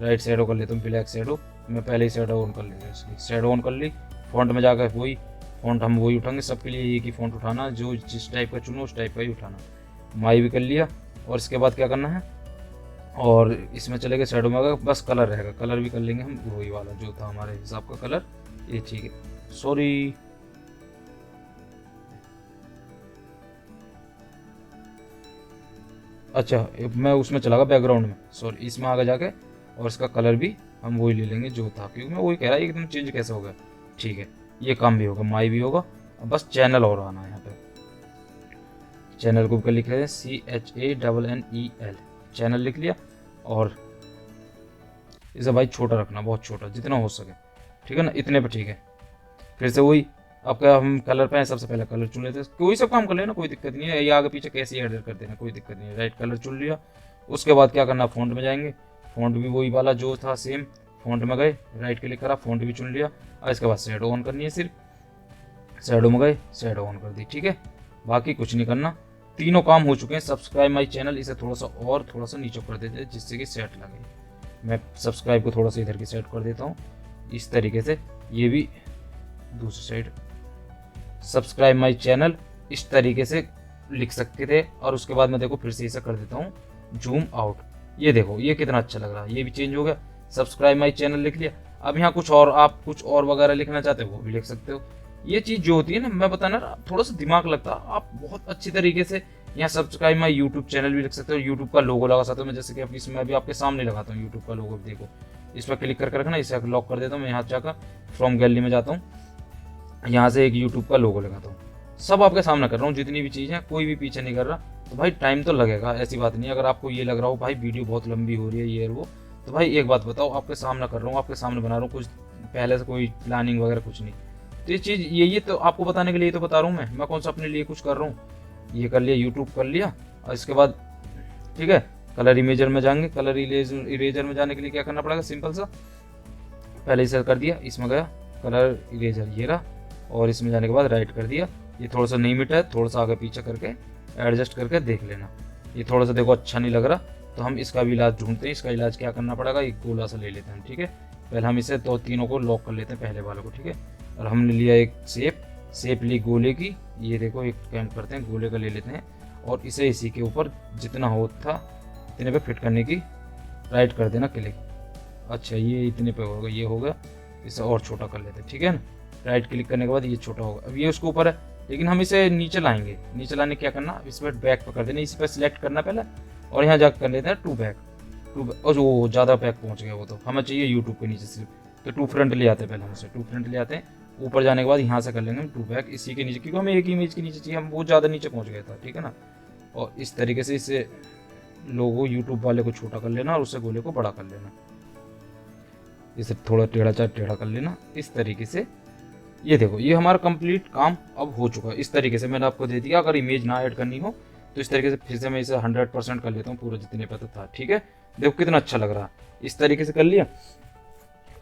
राइट शेडो कर लेते हूँ, ब्लैक शेडो। मैं पहले ही शेडो ऑन कर लेते हैं, शेडो ऑन कर ली। फॉन्ट में जाकर वही फॉन्ट हम वही उठाएंगे, सबके लिए एक ही फॉन्ट उठाना, जो जिस टाइप का चुनो उस टाइप का ही उठाना। माई भी कर लिया। और इसके बाद क्या करना है, और इसमें चले गए शेडो में, अगर बस कलर रहेगा, कलर भी कर लेंगे हम वही वाला जो था हमारे हिसाब का कलर, ये ठीक है। सॉरी, अच्छा मैं उसमें चला गया बैकग्राउंड में, सॉरी, इसमें आगे जाके, और इसका कलर भी हम वही ले लेंगे जो था, क्योंकि मैं वही कह रहा एकदम चेंज कैसे हो गया। ठीक है, ये काम भी होगा, माई भी होगा। अब बस चैनल और आना है यहाँ पे। चैनल को लिख लेते हैं CHANNEL, चैनल लिख लिया। और इसे भाई छोटा रखना, बहुत छोटा जितना हो सके, ठीक है ना, इतने पे ठीक है। फिर से वही, आपका हम कलर पे सबसे पहले कलर चुन लेते हैं, कोई सब काम कर लेना, कोई दिक्कत नहीं है, ये आगे पीछे कैसे एडिट कर देना, कोई दिक्कत नहीं है। राइट कलर चुन लिया। उसके बाद क्या करना, फ़ॉन्ट में जाएंगे, फ़ॉन्ट भी वही वाला जो था सेम, फ़ॉन्ट में गए, राइट क्लिक करा, फ़ॉन्ट भी चुन लिया। और इसके बाद शेडो ऑन करनी है, सिर्फ शेडो में गए, शेडो ऑन कर दी, ठीक है। बाकी कुछ नहीं करना, तीनों काम हो चुके हैं। सब्सक्राइब माई चैनल, इसे थोड़ा सा नीचे कर देते हैं जिससे कि सेट लगे। मैं सब्सक्राइब को थोड़ा सा इधर की सेट कर देता हूँ इस तरीके से, ये भी दूसरी साइड। सब्सक्राइब माई चैनल इस तरीके से लिख सकते थे। और उसके बाद मैं देखो फिर से इसे कर देता हूँ जूम आउट, ये देखो ये कितना अच्छा लग रहा है, ये भी चेंज हो गया। सब्सक्राइब माई चैनल लिख लिया। अब यहाँ कुछ और, आप कुछ और वगैरह लिखना चाहते हो वो भी लिख सकते हो। ये चीज़ जो होती है ना, मैं बताना, थोड़ा सा दिमाग लगता है, आप बहुत अच्छी तरीके से यहाँ सब्सक्राइब माई यूट्यूब चैनल भी लिख सकते हो, यूट्यूब का लोगो लगा सकते हो। मैं जैसे कि अभी इसमें अभी आपके सामने लगाता हूँ यूट्यूब का लोगो, देखो इस पर क्लिक करके रखना, इसे लॉक कर देता हूँ। मैं यहाँ जाकर फ्रॉम गैलरी में जाता हूँ, यहाँ से एक यूट्यूब का लोगो लगाता हूँ। सब आपके सामने कर रहा हूँ, जितनी भी चीज़ है, कोई भी पीछे नहीं कर रहा। तो भाई टाइम तो लगेगा, ऐसी बात नहीं है। अगर आपको ये लग रहा हो भाई वीडियो बहुत लंबी हो रही है ये वो, तो भाई एक बात बताओ, आपके सामने कर रहा हूँ, आपके सामने बना रहा हूँ, कुछ पहले से कोई प्लानिंग वगैरह कुछ नहीं। तो ये चीज़ ये तो आपको बताने के लिए तो बता रहा हूँ मैं कौन सा अपने लिए कुछ कर रहा हूँ। ये कर लिया, यूट्यूब कर लिया। और इसके बाद ठीक है, कलर इमेजर में जाएंगे। कलर इरेजर में जाने के लिए क्या करना पड़ेगा, सिंपल सा, पहले इसे कर दिया, इसमें गया कलर इरेजर, ये रहा। और इसमें जाने के बाद राइट कर दिया। ये थोड़ा सा नहीं मिटा है, थोड़ा सा आगे पीछे करके एडजस्ट करके देख लेना। ये थोड़ा सा देखो अच्छा नहीं लग रहा, तो हम इसका भी इलाज ढूंढते हैं। इसका इलाज क्या करना पड़ेगा, एक गोला सा ले लेते हैं, ठीक है। पहले हम इसे दो तीनों को लॉक कर लेते हैं, पहले वालों को, ठीक है। और हमने लिया एक शेप ली गोले की, ये देखो एक काम करते हैं, गोले का ले लेते हैं। और इसे इसी के ऊपर जितना हो था इतने पे फिट करने की राइट कर देना, क्लिक। अच्छा ये इतने पे होगा, ये हो गया। इसे और छोटा कर लेते हैं, ठीक है ना। राइट क्लिक करने के बाद ये छोटा होगा। अब ये उसके ऊपर है, लेकिन हम इसे नीचे लाएंगे। नीचे लाने क्या करना, इस पर बैक पर कर देना, इस पर सिलेक्ट करना पहले। और यहाँ जाकर कर लेते हैं टू बैक। और वो ज़्यादा बैक पहुँच गया, वो तो हमें चाहिए यूट्यूब के नीचे सिर्फ। तो टू फ्रंट ले आते हैं, पहले हम उसे टू फ्रंट ले आते हैं। ऊपर जाने के बाद यहाँ से कर लेंगे हम टू बैक इसी के नीचे, क्योंकि हमें एक इमेज के नीचे चाहिए, हम बहुत ज़्यादा नीचे पहुँच गया था, ठीक है ना। और इस तरीके से इसे लोगो यूट्यूब वाले को छोटा कर लेना और उससे गोले को बड़ा कर लेना। इसे थोड़ा टेढ़ा टेढ़ा कर लेना इस तरीके से। ये देखो ये हमारा कंप्लीट काम अब हो चुका है। इस तरीके से मैंने आपको दे दिया। अगर इमेज ना ऐड करनी हो तो इस तरीके से फिर से मैं इसे 100% कर लेता हूँ, पूरा जितने पे था, ठीक है। देखो कितना अच्छा लग रहा है, इस तरीके से कर लिया।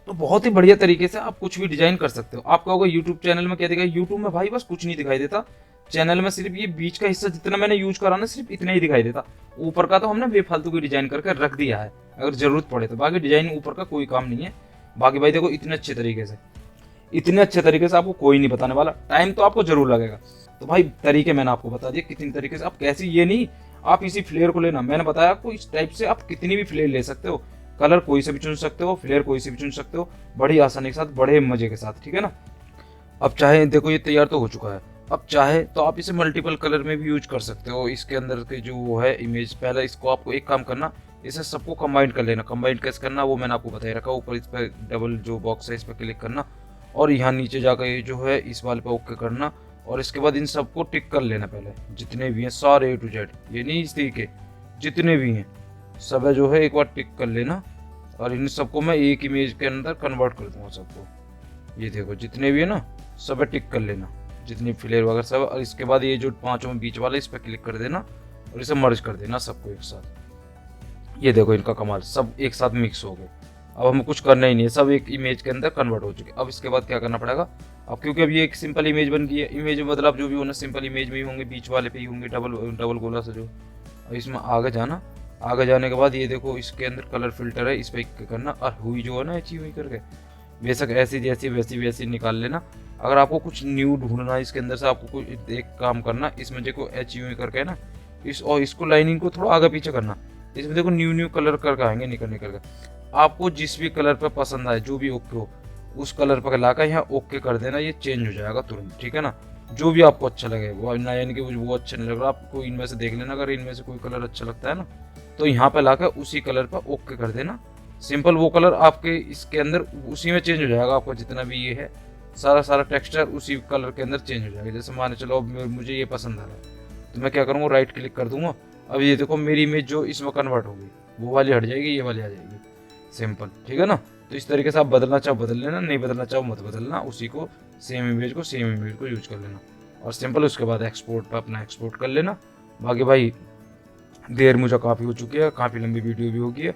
तो बहुत ही बढ़िया तरीके से आप कुछ भी डिजाइन कर सकते हो। आपका होगा यूट्यूब चैनल में क्या दिखाई, यूट्यूब में भाई बस कुछ नहीं दिखाई देता। चैनल में सिर्फ ये बीच का हिस्सा जितना मैंने यूज करा ना, सिर्फ इतना ही दिखाई देता। ऊपर का तो हमने बेफालतू की डिजाइन करके रख दिया है, अगर जरूरत पड़े तो। बाकी डिजाइन ऊपर का कोई काम नहीं है। बाकी भाई देखो इतने अच्छे तरीके से आपको कोई नहीं बताने वाला। टाइम तो आपको जरूर लगेगा। तो भाई तरीके मैंने आपको बता दिए कितनी तरीके से आप कैसी, ये नहीं आप इसी फ्लेयर को लेना, मैंने बताया आपको इस टाइप से आप कितनी भी फ्लेयर ले सकते हो। कलर कोई से भी चुन सकते हो, फ्लेयर कोई से भी चुन सकते हो, बड़ी आसानी के साथ, बड़े मजे के साथ, ठीक है ना। अब चाहे देखो ये तैयार तो हो चुका है। अब चाहे तो आप इसे मल्टीपल कलर में भी यूज कर सकते हो। इसके अंदर के जो वो है इमेज, पहले इसको आपको एक काम करना, इसे सबको कंबाइन कर लेना। कंबाइन कैसे करना वो मैंने आपको बताया रखा। ऊपर इस पर डबल जो बॉक्स है इस पर क्लिक करना और यहाँ नीचे जाकर ये जो है इस वाले पे ओके करना। और इसके बाद इन सबको टिक कर लेना पहले, जितने भी हैं सारे A to Z, ये नहीं इस तरीके जितने भी हैं सब है जो है एक बार टिक कर लेना। और इन सबको मैं एक इमेज के अंदर कन्वर्ट कर दूंगा सबको। ये देखो जितने भी है ना सब टिक कर लेना, जितनी फ्लेयर वगैरह सब। और इसके बाद ये जो पांचों में बीच वाला इस पर क्लिक कर देना। और इसे मर्ज कर देना सबको एक साथ। ये देखो इनका कमाल, सब एक साथ मिक्स हो गए। अब हमें कुछ करना ही नहीं है, सब एक इमेज के अंदर कन्वर्ट हो चुके। अब इसके बाद क्या करना पड़ेगा, अब क्योंकि अब ये एक सिंपल इमेज बन गई है, इमेज में मतलब जो भी होना सिंपल इमेज में ही होंगे, बीच वाले पे ही होंगे डबल गोला से जो। अब इसमें आगे जाना, आगे जाने के बाद ये देखो इसके अंदर कलर फिल्टर है, इस पर क्लिक करना और हुई जो है ना एच हुई करके, बेशक ऐसी जैसी वैसी वैसी निकाल लेना। अगर आपको कुछ न्यू ढूंढना है इसके अंदर से, आपको कुछ एक काम करना, इसमें देखो एच यू करके है ना, इस और इसको लाइनिंग को थोड़ा आगे पीछे करना। इसमें देखो न्यू कलर करके आएंगे निकल निकल कर। आपको जिस भी कलर पे पसंद आए, जो भी ओके हो, उस कलर पर लाकर यहाँ ओके कर देना, ये चेंज हो जाएगा तुरंत, ठीक है ना। जो भी आपको अच्छा लगे वो ना, यानी कि वो अच्छा नहीं लग रहा आपको, इनमें से देख लेना, अगर इनमें से कोई कलर अच्छा लगता है ना, तो यहाँ पे लाकर उसी कलर पर ओके कर देना। सिंपल वो कलर आपके इसके अंदर उसी में चेंज हो जाएगा, आपका जितना भी ये है सारा टेक्सचर उसी कलर के अंदर चेंज हो जाएगा। जैसे मान चलो अब मुझे ये पसंद आ रहा है, तो मैं क्या करूँगा, राइट क्लिक कर दूंगा। अब ये देखो मेरी इमेज जो इसमें कन्वर्ट होगी, वो वाली हट जाएगी, ये वाली आ जाएगी, सिंपल, ठीक है ना। तो इस तरीके से आप बदलना चाहो बदल लेना, नहीं बदलना चाहो मत बदलना, उसी को सेम इमेज को यूज कर लेना और सिंपल उसके बाद एक्सपोर्ट पर अपना एक्सपोर्ट कर लेना। बाकी भाई देर मुझे काफ़ी हो चुकी है, काफ़ी लंबी वीडियो भी होगी है,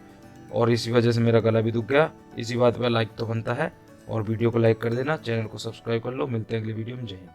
और इसी वजह से मेरा गला भी दुख गया। इसी बात पर लाइक तो बनता है, और वीडियो को लाइक कर देना, चैनल को सब्सक्राइब कर लो। मिलते हैं अगली वीडियो में, जय हिंद।